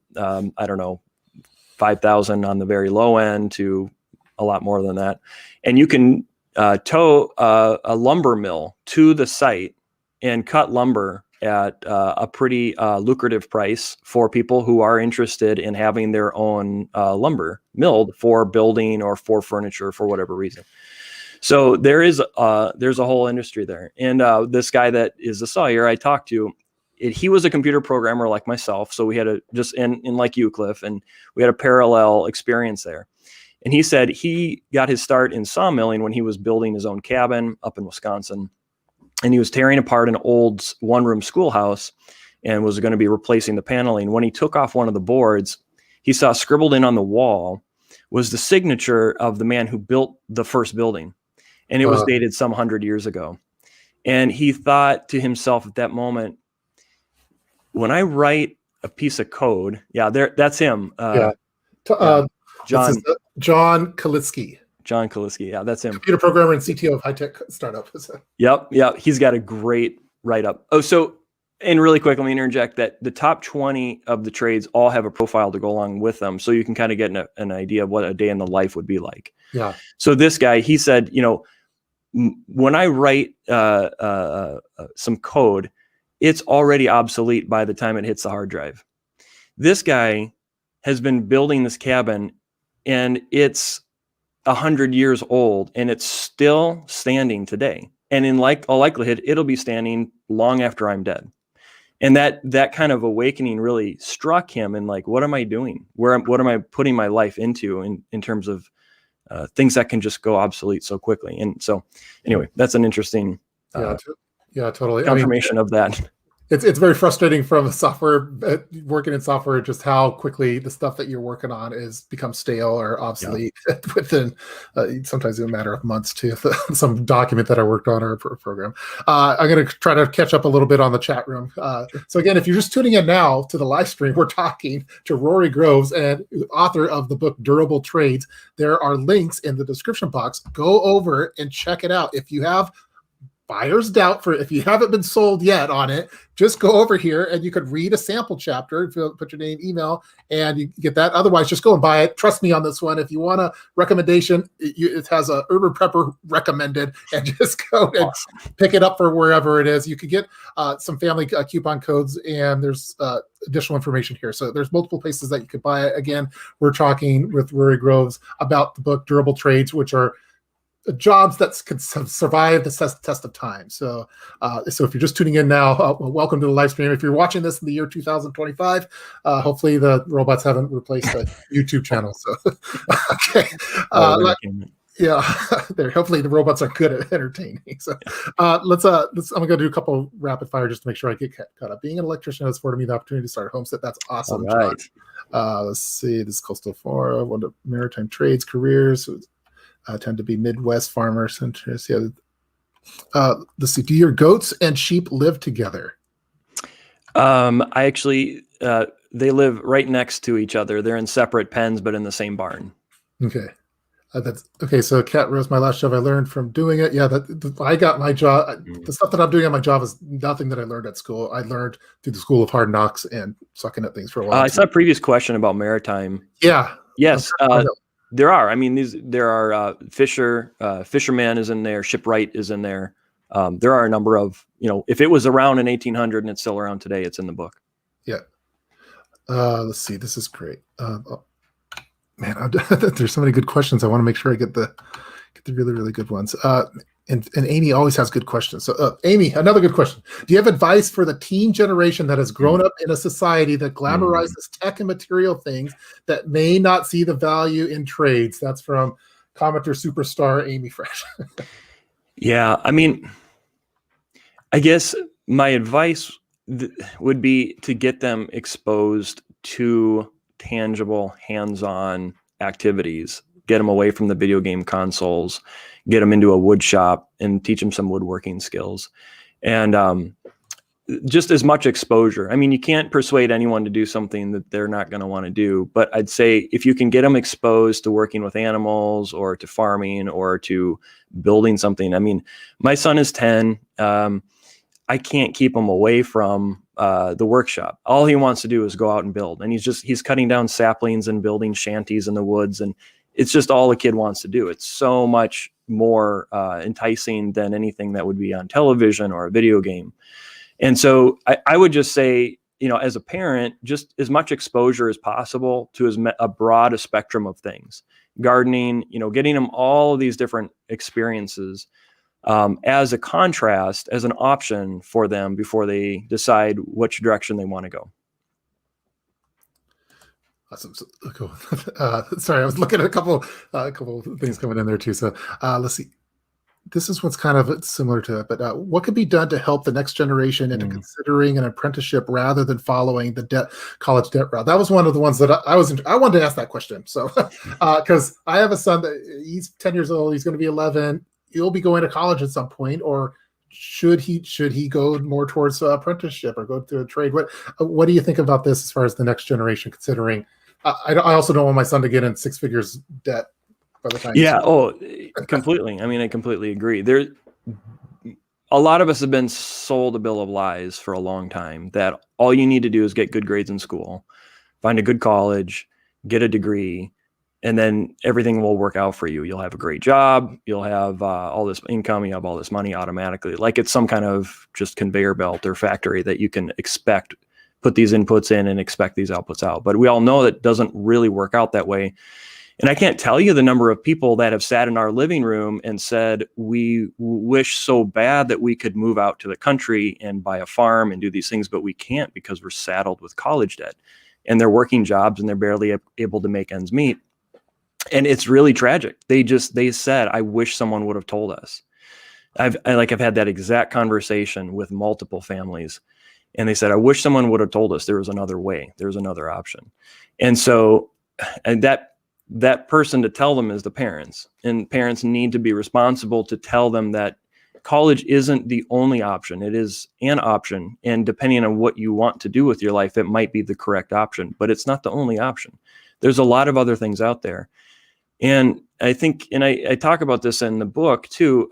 $5,000 on the very low end to a lot more than that. And you can tow a lumber mill to the site and cut lumber at a pretty lucrative price for people who are interested in having their own lumber milled for building or for furniture for whatever reason. So there's a whole industry there. And this guy that is a sawyer I talked to, he was a computer programmer like myself. So we had in like you, Cliff, and we had a parallel experience there. And he said he got his start in sawmilling when he was building his own cabin up in Wisconsin. And he was tearing apart an old one-room schoolhouse and was going to be replacing the paneling. When he took off one of the boards, he saw scribbled in on the wall was the signature of the man who built the first building. And it was dated some 100 years ago. And he thought to himself at that moment, when I write a piece of code, that's him. John Kalitzky. John Kalitzky. Yeah, that's him. Computer programmer and CTO of high-tech startup. Yep. He's got a great write-up. And really quick, let me interject that the top 20 of the trades all have a profile to go along with them. So you can kind of get an idea of what a day in the life would be like. Yeah. So this guy, he said, when I write some code, it's already obsolete by the time it hits the hard drive. This guy has been building this cabin and it's 100 years old and it's still standing today. And in all likelihood, it'll be standing long after I'm dead. And that kind of awakening really struck him. And like, what am I doing? What am I putting my life into in terms of things that can just go obsolete so quickly? And so anyway, that's an interesting totally confirmation of that. It's very frustrating from working in software, just how quickly the stuff that you're working on becomes stale or obsolete within sometimes in a matter of months to some document that I worked on or a program. I'm going to try to catch up a little bit on the chat room. So again, if you're just tuning in now to the live stream, we're talking to Rory Groves, and author of the book Durable Trades. There are links in the description box. Go over and check it out. If you have buyer's doubt if you haven't been sold yet on it, just go over here and you could read a sample chapter, put your name, email, and you get that. Otherwise, just go and buy it. Trust me on this one. If you want a recommendation, it has a Urban Prepper recommended, and just go and pick it up for wherever it is. You could get some family coupon codes, and there's additional information here. So there's multiple places that you could buy it. Again, we're talking with Rory Groves about the book Durable Trades, which are jobs that could survive the test of time. So, so if you're just tuning in now, welcome to the live stream. If you're watching this in the year 2025, hopefully the robots haven't replaced the YouTube channel. So, okay. Yeah, hopefully the robots are good at entertaining. So let's I'm gonna do a couple rapid fire just to make sure I get caught up. Being an electrician has afforded me the opportunity to start a homestead. That's awesome. All right. Let's see, this is coastal forum, one of maritime trades careers, tend to be Midwest farmers. Yeah. Let's see, do your goats and sheep live together? I actually they live right next to each other. They're in separate pens but in the same barn. Okay. That's okay. So Cat Rose, my last job I learned from doing it. Yeah, I got my job. The stuff that I'm doing on my job is nothing that I learned at school. I learned through the School of Hard Knocks and sucking at things for a while. I saw a previous question about maritime. Yeah. Yes. There are. I mean, there are fisherman is in there. Shipwright is in there. There are a number of, if it was around in 1800 and it's still around today, it's in the book. Yeah. Let's see. This is great. Man, there's so many good questions. I want to make sure I get the really, really good ones. And Amy always has good questions. So Amy, another good question. Do you have advice for the teen generation that has grown up in a society that glamorizes tech and material things that may not see the value in trades? That's from commenter superstar Amy Fresh. Yeah, I mean, I guess my advice would be to get them exposed to tangible, hands-on activities, get them away from the video game consoles, get them into a wood shop and teach them some woodworking skills. And just as much exposure. I mean, you can't persuade anyone to do something that they're not going to want to do, but I'd say if you can get them exposed to working with animals or to farming or to building something. I mean, my son is 10. I can't keep him away from the workshop. All he wants to do is go out and build. And he's cutting down saplings and building shanties in the woods. And it's just all a kid wants to do. It's so much more enticing than anything that would be on television or a video game. And so I would just say, as a parent, just as much exposure as possible to as broad a spectrum of things. Gardening, getting them all of these different experiences as a contrast, as an option for them before they decide which direction they want to go. Awesome. Cool. Sorry, I was looking at a couple things coming in there too. So let's see. This is what's kind of similar to it, but what could be done to help the next generation into considering an apprenticeship rather than following the college debt route? That was one of the ones that I wanted to ask that question. So, because I have a son that he's 10 years old, he's going to be 11. He'll be going to college at some point, or should he go more towards apprenticeship or go to a trade? What do you think about this as far as the next generation? Considering, I also don't want my son to get in six figures debt. Yeah. Completely. I mean, I completely agree. A lot of us have been sold a bill of lies for a long time that all you need to do is get good grades in school, find a good college, get a degree, and then everything will work out for you. You'll have a great job. You'll have all this income. You have all this money automatically. Like it's some kind of just conveyor belt or factory that you can expect, put these inputs in and expect these outputs out. But we all know that doesn't really work out that way. And I can't tell you the number of people that have sat in our living room and said, we wish so bad that we could move out to the country and buy a farm and do these things, but we can't because we're saddled with college debt and they're working jobs and they're barely able to make ends meet. And it's really tragic. They said, I wish someone would have told us. I've had that exact conversation with multiple families. And they said, I wish someone would have told us there was another way. There was another option. And so, that person to tell them is the parents, and parents need to be responsible to tell them that college isn't the only option. It is an option. And depending on what you want to do with your life, it might be the correct option, but it's not the only option. There's a lot of other things out there. And I think, and I talk about this in the book too,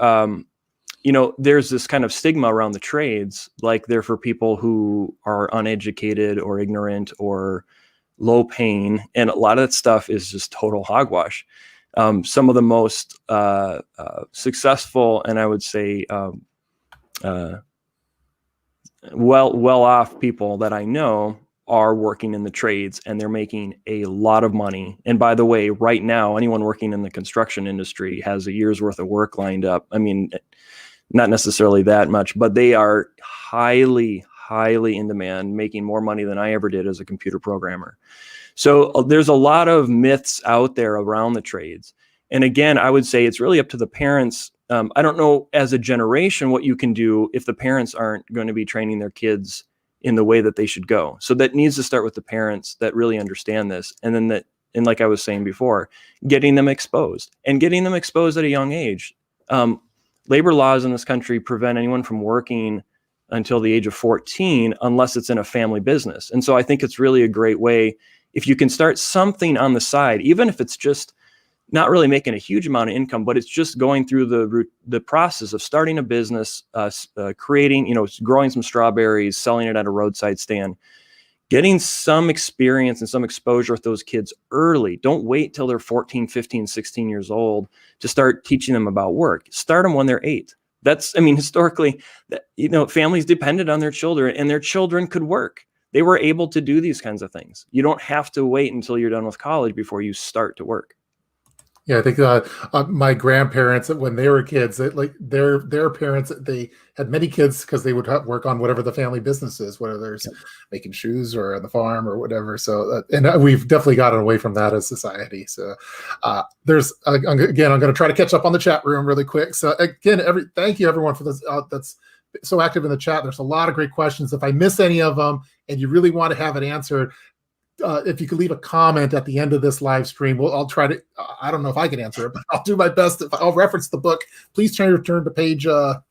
there's this kind of stigma around the trades, like they're for people who are uneducated or ignorant or low paying, and a lot of that stuff is just total hogwash. Some of the most successful and I would say well off people that I know are working in the trades and they're making a lot of money. And by the way, right now, anyone working in the construction industry has a year's worth of work lined up. I mean, not necessarily that much, but they are highly, highly in demand, making more money than I ever did as a computer programmer. So there's a lot of myths out there around the trades. And again, I would say it's really up to the parents. I don't know as a generation what you can do if the parents aren't going to be training their kids in the way that they should go. So that needs to start with the parents that really understand this. And then that, and like I was saying before, getting them exposed at a young age. Labor laws in this country prevent anyone from working until the age of 14, unless it's in a family business. And so I think it's really a great way if you can start something on the side, even if it's just not really making a huge amount of income, but it's just going through the process of starting a business, creating, growing some strawberries, selling it at a roadside stand, getting some experience and some exposure with those kids early. Don't wait till they're 14, 15, 16 years old to start teaching them about work. Start them when they're 8. Historically, families depended on their children, and their children could work. They were able to do these kinds of things. You don't have to wait until you're done with college before you start to work. Yeah, I think my grandparents, when they were kids, their parents, they had many kids because they would work on whatever the family business is, whether there's making shoes or on the farm or whatever. So, and we've definitely gotten away from that as society. So, I'm going to try to catch up on the chat room really quick. So again, thank you everyone for this. That's so active in the chat. There's a lot of great questions. If I miss any of them and you really want to have it answered, if you could leave a comment at the end of this live stream, I'll try to, I don't know if I can answer it, but I'll do my best. I'll reference the book. Please turn to page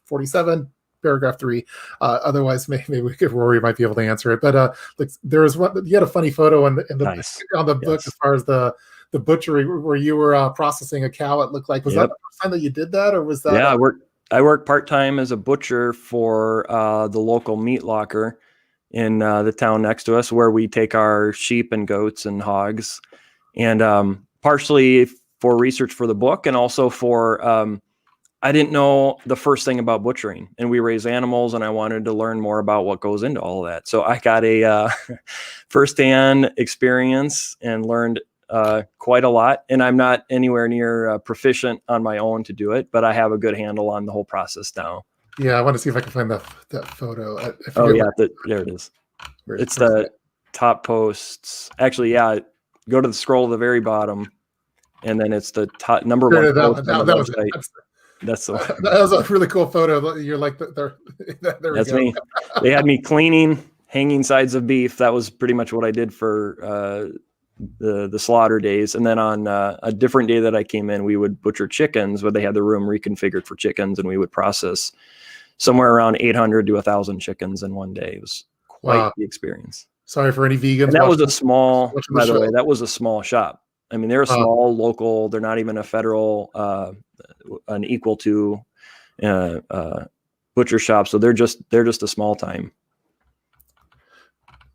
47, paragraph 3. Otherwise, maybe Rory might be able to answer it. But there was one, you had a funny photo on the book as far as the butchery where you were processing a cow, it looked like. Was that the first time that you did that, or was that? Yeah, I work part-time as a butcher for the local meat locker in the town next to us, where we take our sheep and goats and hogs, and partially for research for the book, and also for I didn't know the first thing about butchering, and we raise animals, and I wanted to learn more about what goes into all of that. So I got a firsthand experience and learned quite a lot. And I'm not anywhere near proficient on my own to do it, but I have a good handle on the whole process now. Yeah, I want to see if I can find that photo. There it is. It's the top posts. Actually, yeah, go to the scroll at the very bottom, and then it's the top number one. That's the one. That was a really cool photo. You're like, there that's me. They had me cleaning hanging sides of beef. That was pretty much what I did for the slaughter days. And then on a different day that I came in, we would butcher chickens, but they had the room reconfigured for chickens, and we would process somewhere around 800 to 1,000 chickens in one day. It was quite the experience. Sorry for any vegans. And that was a small, by the way, that was a small shop. I mean, they're a small local. They're not even a federal, an equal to butcher shop. So they're just a small time.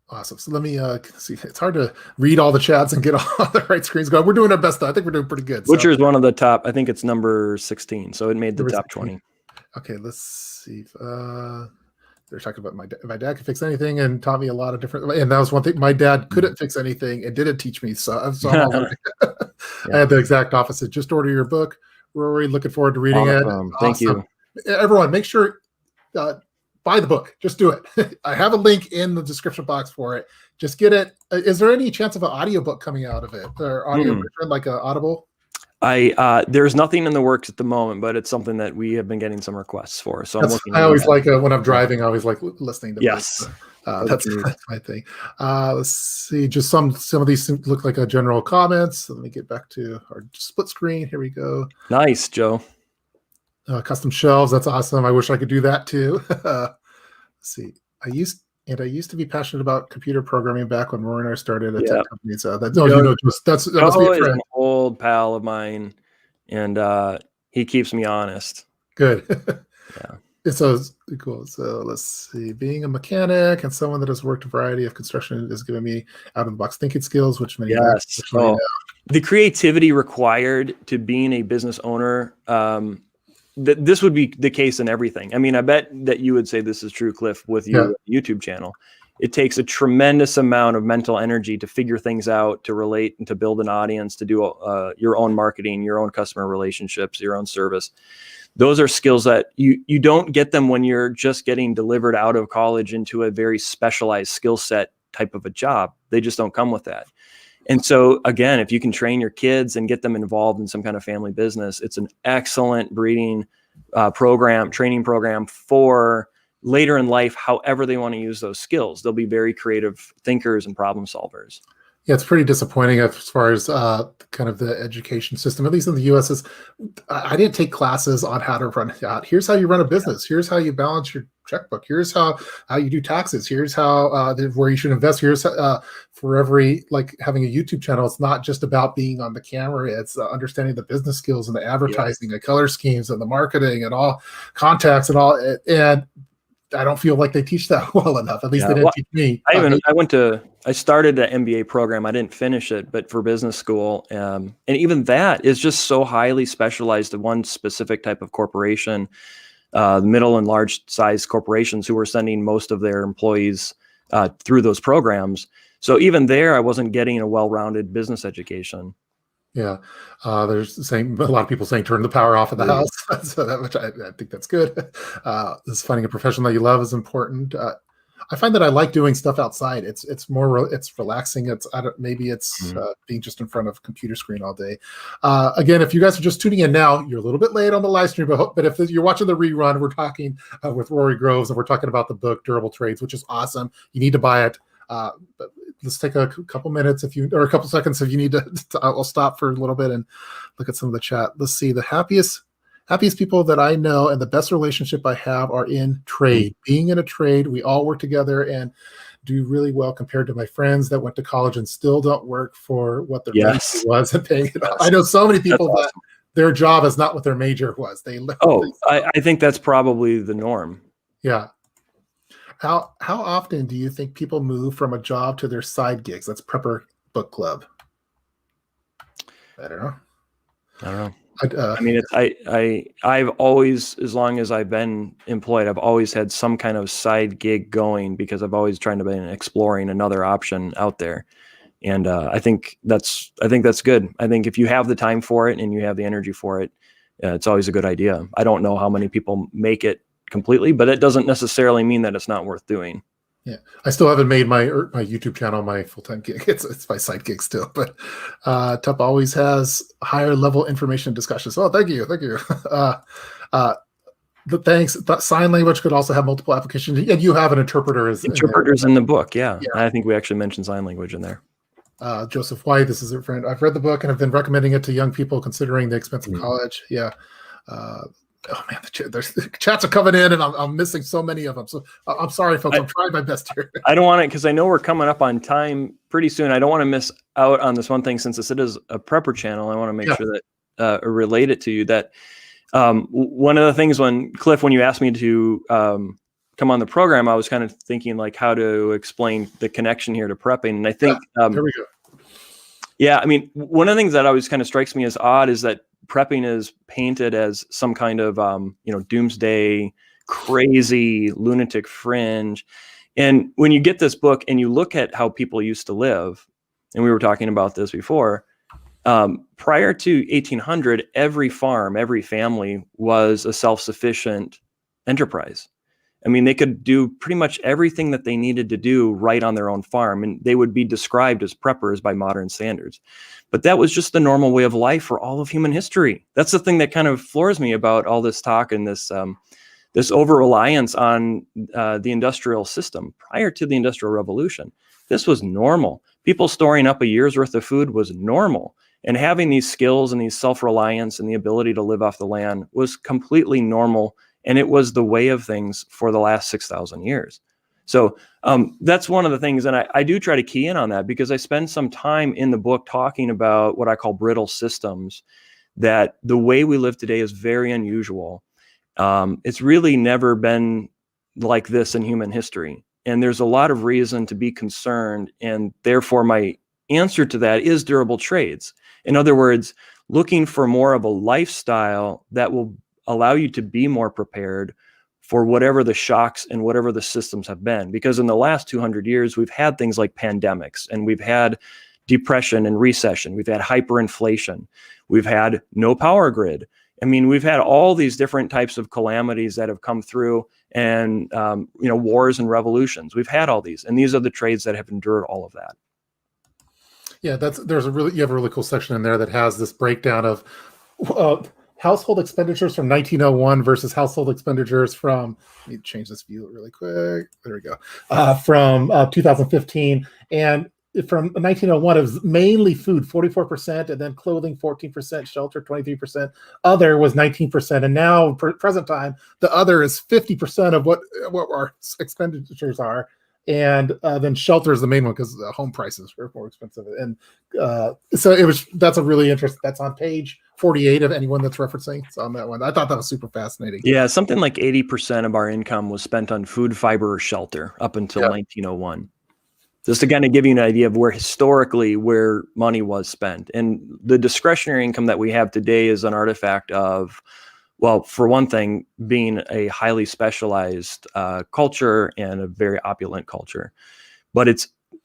Awesome. So let me see. It's hard to read all the chats and get all the right screens going. We're doing our best, though. I think we're doing pretty good. Butcher is one of the top. I think it's number 16. So it made the top 20. Okay, let's see. They're talking about my dad could fix anything and taught me a lot of different. And that was one thing. My dad couldn't fix anything and didn't teach me. So I had the exact opposite. Just order your book, Rory. Looking forward to reading it. Awesome. Thank you, everyone. Make sure buy the book. Just do it. I have a link in the description box for it. Just get it. Is there any chance of an audiobook coming out of it, or audio version, like an Audible? There's nothing in the works at the moment, but it's something that we have been getting some requests for. So I always like when I'm driving, I always like listening to yes. That's my thing. Let's see. Just some of these look like a general comments. Let me get back to our split screen. Here we go. Nice, Joe. Custom shelves. That's awesome. I wish I could do that too. Let's see. I used to be passionate about computer programming back when Rory and I started at tech companies. That must be a friend. An old pal of mine, and he keeps me honest. Good. Yeah. It's so cool. So let's see. Being a mechanic and someone that has worked a variety of construction has given me out of the box thinking skills, which many the creativity required to being a business owner. This would be the case in everything. I mean, I bet that you would say this is true, Cliff, with your YouTube channel. it takes a tremendous amount of mental energy to figure things out, to relate and to build an audience, to do your own marketing, your own customer relationships, your own service. Those are skills that you don't get them when you're just getting delivered out of college into a very specialized skill set type of a job. They just don't come with that. And so again, if you can train your kids and get them involved in some kind of family business, it's an excellent breeding training program for later in life, however they want to use those skills. They'll be very creative thinkers and problem solvers. Yeah, it's pretty disappointing as far as kind of the education system, at least in the U.S. is. I didn't take classes on how to run out. Here's how you run a business. Here's how you balance your checkbook. Here's how you do taxes. Here's how where you should invest. Here's for every, like having a YouTube channel. It's not just about being on the camera. It's understanding the business skills and the advertising, the color schemes, and the marketing, and all contacts and all. And I don't feel like they teach that well enough. At least they didn't teach me. I started an MBA program. I didn't finish it, but for business school. And even that is just so highly specialized to one specific type of corporation, middle and large size corporations who were sending most of their employees through those programs. So even there, I wasn't getting a well-rounded business education. Yeah, there's a lot of people saying turn the power off of the house. So that, which I think that's good. This finding a profession that you love is important. I find that I like doing stuff outside. It's more it's relaxing. Maybe it's being just in front of a computer screen all day. Again, if you guys are just tuning in now, you're a little bit late on the live stream, but if you're watching the rerun, we're talking with Rory Groves, and we're talking about the book Durable Trades, which is awesome. You need to buy it. But let's take a couple minutes or a couple seconds if you need to. I'll stop for a little bit and look at some of the chat. Let's see. The happiest people that I know and the best relationship I have are in trade. Being in a trade, we all work together and do really well compared to my friends that went to college and still don't work for what their major was and paying it off. I know so many people that their job is not what their major was. I think that's probably the norm. Yeah. How often do you think people move from a job to their side gigs? That's Prepper Book Club. I don't know. I mean, I've always, as long as I've been employed, I've always had some kind of side gig going because I've always tried to be exploring another option out there. And I think that's good. I think if you have the time for it and you have the energy for it, it's always a good idea. I don't know how many people make it completely, but it doesn't necessarily mean that it's not worth doing. Yeah, I still haven't made my YouTube channel my full-time gig. It's my side gig still, but TUP always has higher level information discussions. Oh, thank you. But thanks. Sign language could also have multiple applications, and you have an interpreter. Interpreters in the book, yeah. I think we actually mentioned sign language in there. Joseph White, this is a friend. I've read the book and have been recommending it to young people considering the expense of college. Yeah. Oh man, the chats are coming in, and I'm missing so many of them. So I'm sorry, folks. I'm trying my best here. I don't want it because I know we're coming up on time pretty soon. I don't want to miss out on this one thing since it is a prepper channel. I want to make sure that relate it to you. That one of the things when you asked me to come on the program, I was kind of thinking like how to explain the connection here to prepping, and I think there we go. Yeah, I mean, one of the things that always kind of strikes me as odd is that prepping is painted as some kind of, doomsday, crazy, lunatic fringe. And when you get this book and you look at how people used to live, and we were talking about this before, prior to 1800, every farm, every family was a self-sufficient enterprise. I mean, they could do pretty much everything that they needed to do right on their own farm, and they would be described as preppers by modern standards. But that was just the normal way of life for all of human history. That's the thing that kind of floors me about all this talk and this over-reliance on the industrial system. Prior to the Industrial Revolution, this was normal. People storing up a year's worth of food was normal. And having these skills and these self-reliance and the ability to live off the land was completely normal. And it was the way of things for the last 6,000 years. So that's one of the things, and I do try to key in on that because I spend some time in the book talking about what I call brittle systems, that the way we live today is very unusual. It's really never been like this in human history. And there's a lot of reason to be concerned. And therefore, my answer to that is durable trades. In other words, looking for more of a lifestyle that will allow you to be more prepared for whatever the shocks and whatever the systems have been. Because in the last 200 years, we've had things like pandemics, and we've had depression and recession. We've had hyperinflation. We've had no power grid. I mean, we've had all these different types of calamities that have come through, and wars and revolutions. We've had all these, and these are the trades that have endured all of that. Yeah, you have a really cool section in there that has this breakdown of household expenditures from 1901 versus household expenditures from, let me change this view really quick. There we go. From 2015. And from 1901, it was mainly food, 44%, and then clothing, 14%, shelter, 23%. Other was 19%. And now, present time, the other is 50% of what our expenditures are. And then shelter is the main one because home prices were more expensive. And so that's a really interesting, that's on page 48 of anyone that's referencing. It's on that one. I thought that was super fascinating. Yeah, something like 80% of our income was spent on food, fiber, or shelter up until 1901. Just to kind of give you an idea of where money was spent. And the discretionary income that we have today is an artifact of, well, for one thing, being a highly specialized culture and a very opulent culture. But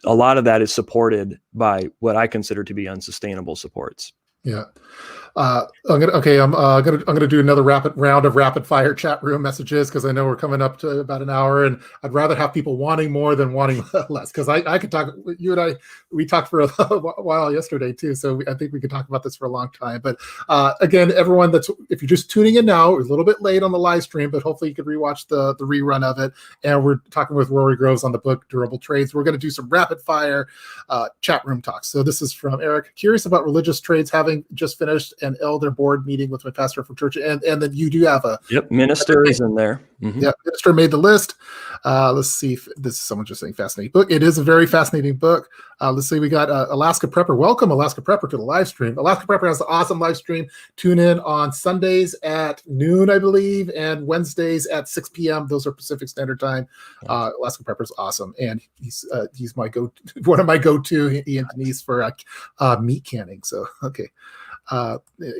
a lot of that is supported by what I consider to be unsustainable supports. Yeah. I'm gonna do another round of rapid fire chat room messages because I know we're coming up to about an hour, and I'd rather have people wanting more than wanting less. Because I could talk. You and we talked for a while yesterday too, so I think we could talk about this for a long time. But again, everyone if you're just tuning in now, we're a little bit late on the live stream, but hopefully you could rewatch the rerun of it. And we're talking with Rory Groves on the book Durable Trades. We're going to do some rapid fire chat room talks. So this is from Eric. Curious about religious trades, having just finished an elder board meeting with my pastor from church, and then you do have minister is in there. Mm-hmm. Yeah, minister made the list. Let's see if this is someone just saying fascinating book. It is a very fascinating book. Let's see, we got Alaska Prepper. Welcome, Alaska Prepper, to the live stream. Alaska Prepper has an awesome live stream. Tune in on Sundays at noon, I believe, and Wednesdays at 6 p.m. Those are Pacific Standard Time. Alaska Prepper is awesome, and he's my one of my go-to. He and Denise for meat canning. So okay.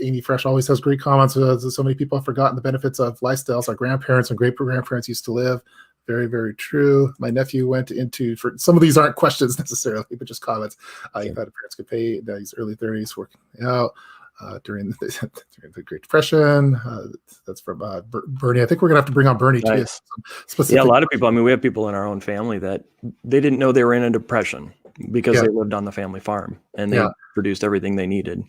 Amy Fresh always has great comments. So many people have forgotten the benefits of lifestyles our grandparents and great-grandparents used to live. Very, very true. My nephew went into, for some of these aren't questions necessarily, but just comments. He thought parents could pay in his early 30s working out during the Great Depression. That's from Bernie. I think we're going to have to bring on Bernie nice. too. Yeah, a lot of people. I mean, we have people in our own family that they didn't know they were in a depression because they lived on the family farm and they produced everything they needed.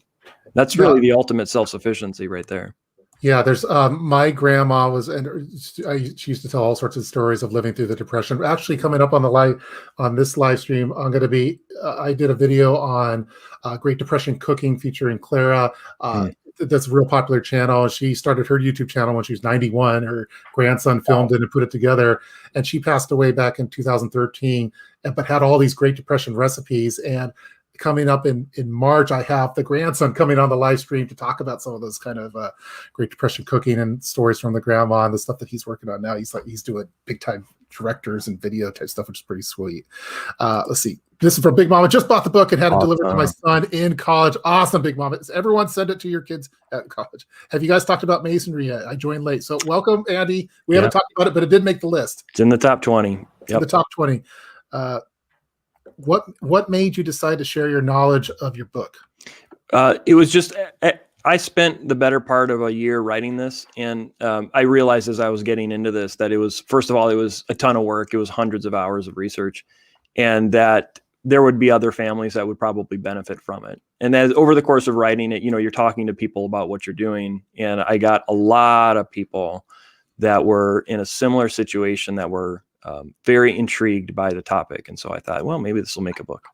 That's really the ultimate self-sufficiency right there. Yeah, there's my grandma she used to tell all sorts of stories of living through the Depression. Actually, coming up on this live stream, I'm going to be I did a video on Great Depression cooking featuring Clara. That's a real popular channel. She started her YouTube channel when she was 91. Her grandson filmed it and put it together, and she passed away back in 2013. But had all these Great Depression recipes. And coming up in March, I have the grandson coming on the live stream to talk about some of those kind of Great Depression cooking and stories from the grandma and the stuff that he's working on now. He's doing big time directors and video type stuff, which is pretty sweet. Let's see. This is from Big Mama. Just bought the book and had it delivered to my son in college. Awesome, Big Mama. Everyone send it to your kids at college. Have you guys talked about masonry yet? I joined late. So welcome, Andy. We haven't talked about it, but it did make the list. It's in the top 20. It's in the top 20. What made you decide to share your knowledge of your book? It was just, I spent the better part of a year writing this. And I realized as I was getting into this that it was, first of all, it was a ton of work. It was hundreds of hours of research, and that there would be other families that would probably benefit from it. And as over the course of writing it, you're talking to people about what you're doing. And I got a lot of people that were in a similar situation that were very intrigued by the topic. And so I thought, well, maybe this will make a book.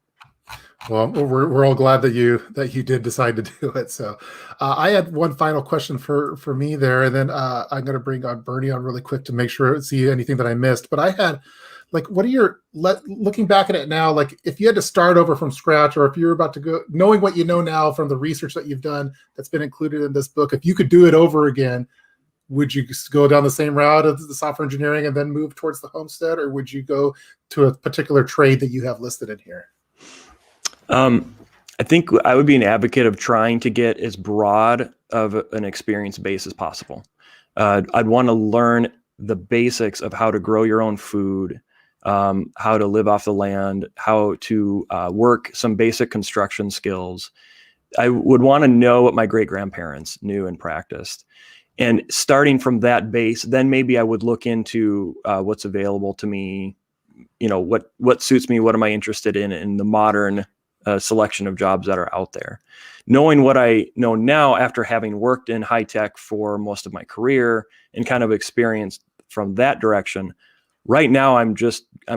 Well, we're all glad that you did decide to do it. So I had one final question for me there, and then I'm going to bring on Bernie on really quick to make sure see anything that I missed. But I had what are your looking back at it now? If you had to start over from scratch, or if you're about to go, knowing what you know now from the research that you've done that's been included in this book, if you could do it over again, would you go down the same route of the software engineering and then move towards the homestead, or would you go to a particular trade that you have listed in here? I think I would be an advocate of trying to get as broad of an experience base as possible. I'd want to learn the basics of how to grow your own food, how to live off the land, how to work some basic construction skills. I would want to know what my great-grandparents knew and practiced. And starting from that base, then maybe I would look into what's available to me, what suits me, what am I interested in the modern selection of jobs that are out there. Knowing what I know now after having worked in high tech for most of my career and kind of experienced from that direction, right now I'm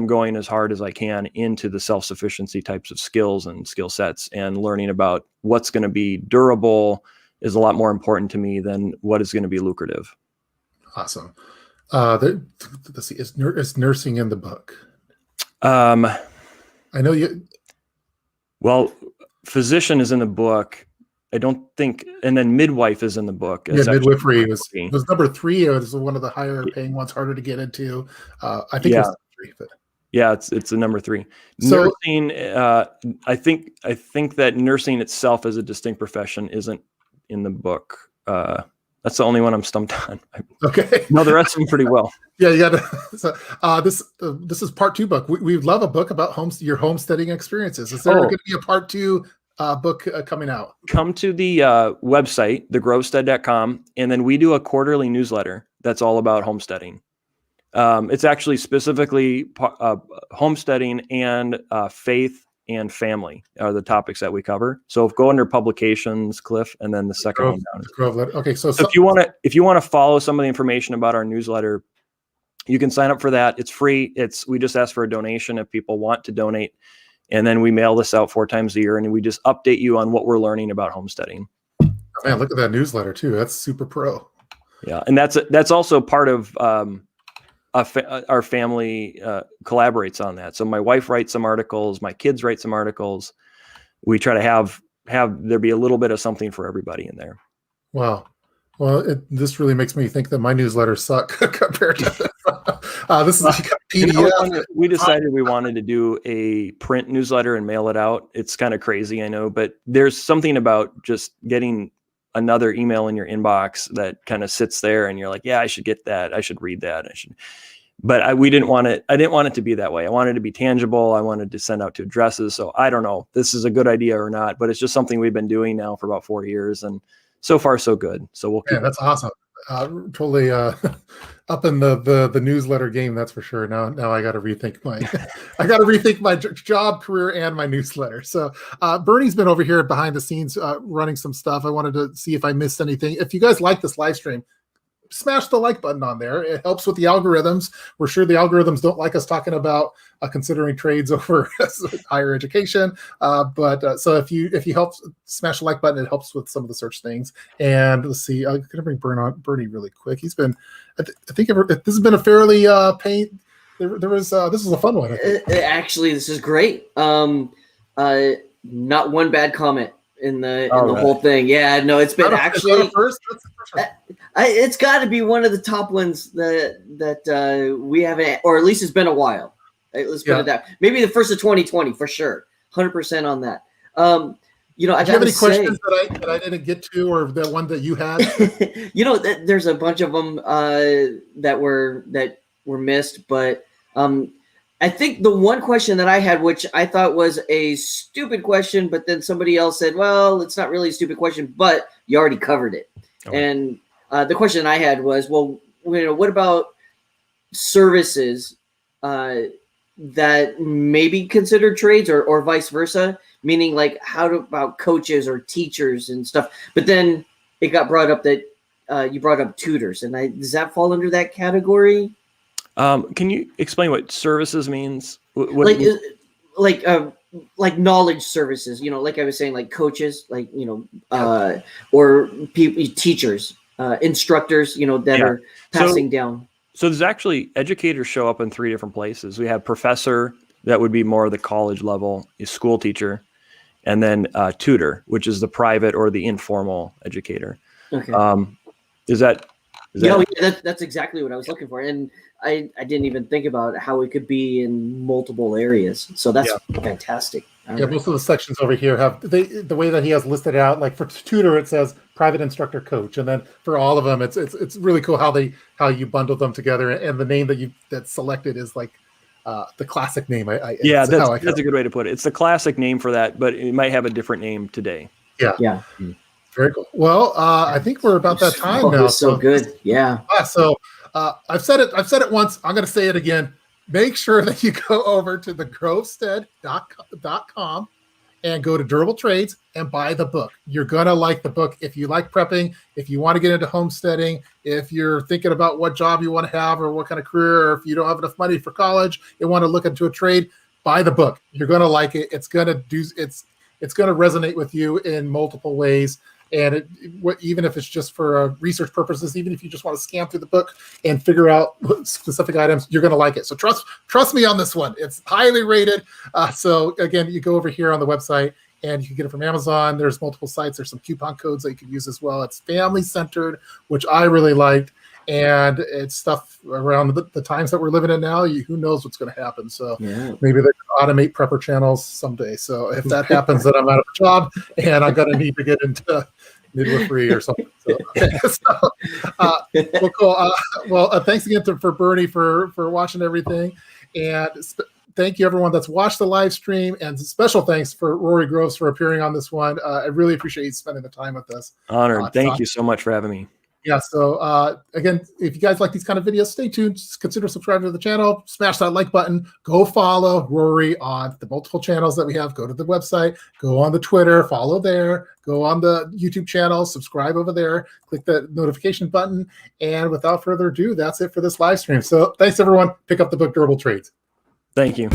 going as hard as I can into the self-sufficiency types of skills and skill sets, and learning about what's going to be durable is a lot more important to me than what is going to be lucrative. Awesome. Let's see, is nursing in the book? I know you. Well, physician is in the book. I don't think, and then midwife is in the book. Yeah, midwifery was number 3. It was one of the higher paying ones, harder to get into. I think it was 3. But. Yeah, it's a number 3. So, nursing, I think that nursing itself as a distinct profession isn't in the book. That's the only one I'm stumped on. Okay. No, the rest of them pretty well. Yeah, you got to. So, this is part 2 book. We'd love a book about your homesteading experiences. Is there going to be a part 2 book coming out? Come to the website, thegrovestead.com, and then we do a quarterly newsletter that's all about homesteading. It's actually specifically homesteading and faith and family are the topics that we cover. So go under publications, Cliff, and then the second one down. Okay, so if you want to follow some of the information about our newsletter, you can sign up for that. It's free. We just ask for a donation if people want to donate, and then we mail this out 4 times a year, and we just update you on what we're learning about homesteading. Oh, man, look at that newsletter too. That's super pro. Yeah, and that's also part of. Our family collaborates on that. So my wife writes some articles, my kids write some articles. We try to have there be a little bit of something for everybody in there. Wow. Well, this really makes me think that my newsletters suck compared to this is PDF. We decided we wanted to do a print newsletter and mail it out. It's kind of crazy, I know, but there's something about just getting another email in your inbox that kind of sits there and you're like, yeah, I should get that. I should read that. But I didn't want it to be that way. I wanted it to be tangible. I wanted to send out to addresses. So I don't know, this is a good idea or not, but it's just something we've been doing now for about 4 years, and so far so good. So we'll keep. Yeah, that's awesome. Totally up in the newsletter game, that's for sure. Now I got to rethink my job, career, and my newsletter. So Bernie's been over here behind the scenes running some stuff. I wanted to see if I missed anything. If you guys like this live stream, smash the like button on there. It helps with the algorithms. We're sure the algorithms don't like us talking about considering trades over higher education. So if you help smash the like button, it helps with some of the search things. And let's see, I'm gonna bring Bernie really quick. He's been, I think this has been a fairly this was a fun one. Actually, this is great. Not one bad comment in the whole thing. Yeah, no, it's been actually first. It's got to be one of the top ones that we haven't, or at least it's been a while. Let's put it that. Maybe the first of 2020 for sure. 100% on that. I do you have any questions that I didn't get to, or the one that you had? There's a bunch of them that were missed, but I think the one question that I had, which I thought was a stupid question, but then somebody else said, well, it's not really a stupid question, but you already covered it. Okay. And the question I had was, well, what about services that may be considered trades or vice versa? Meaning, like, how about coaches or teachers and stuff? But then it got brought up that you brought up tutors, and does that fall under that category? Can you explain what services means? Like knowledge services, like I was saying, like coaches, or teachers, instructors, that are passing down. So there's actually educators show up in 3 different places. We have professor, that would be more the college level, a school teacher, and then tutor, which is the private or the informal educator. Okay. Is that That's exactly what I was looking for, and I didn't even think about how it could be in multiple areas. So that's fantastic. Most of the sections over here have the way that he has listed out. Like for tutor, it says private instructor coach, and then for all of them, it's really cool how you bundle them together, and the name that's selected is like the classic name. That's a good way to put it. It's the classic name for that, but it might have a different name today. Yeah. Very cool. Well, I think we're about that time now. So good. Yeah. So I've said it once. I'm going to say it again. Make sure that you go over to thegrovestead.com and go to Durable Trades and buy the book. You're going to like the book. If you like prepping, if you want to get into homesteading, if you're thinking about what job you want to have or what kind of career, or if you don't have enough money for college, you want to look into a trade, buy the book. You're going to like it. It's going to resonate with you in multiple ways. And even if it's just for research purposes, even if you just want to scan through the book and figure out specific items, you're going to like it. So trust me on this one. It's highly rated. So again, you go over here on the website and you can get it from Amazon. There's multiple sites. There's some coupon codes that you can use as well. It's family centered, which I really liked. And it's stuff around the times that we're living in now. Who knows what's going to happen? So maybe they can automate prepper channels someday. So if that happens, then I'm out of a job and I'm going to need to get into midwifery or something. So, well, cool. Thanks again for Bernie for watching everything, and thank you everyone that's watched the live stream, and special thanks for Rory Groves for appearing on this one. I really appreciate you spending the time with us. Honored. Thank you so much for having me. Yeah, so again, if you guys like these kind of videos, stay tuned. Just consider subscribing to the channel. Smash that like button. Go follow Rory on the multiple channels that we have. Go to the website. Go on the Twitter. Follow there. Go on the YouTube channel. Subscribe over there. Click the notification button. And without further ado, that's it for this live stream. So thanks, everyone. Pick up the book Durable Trades. Thank you.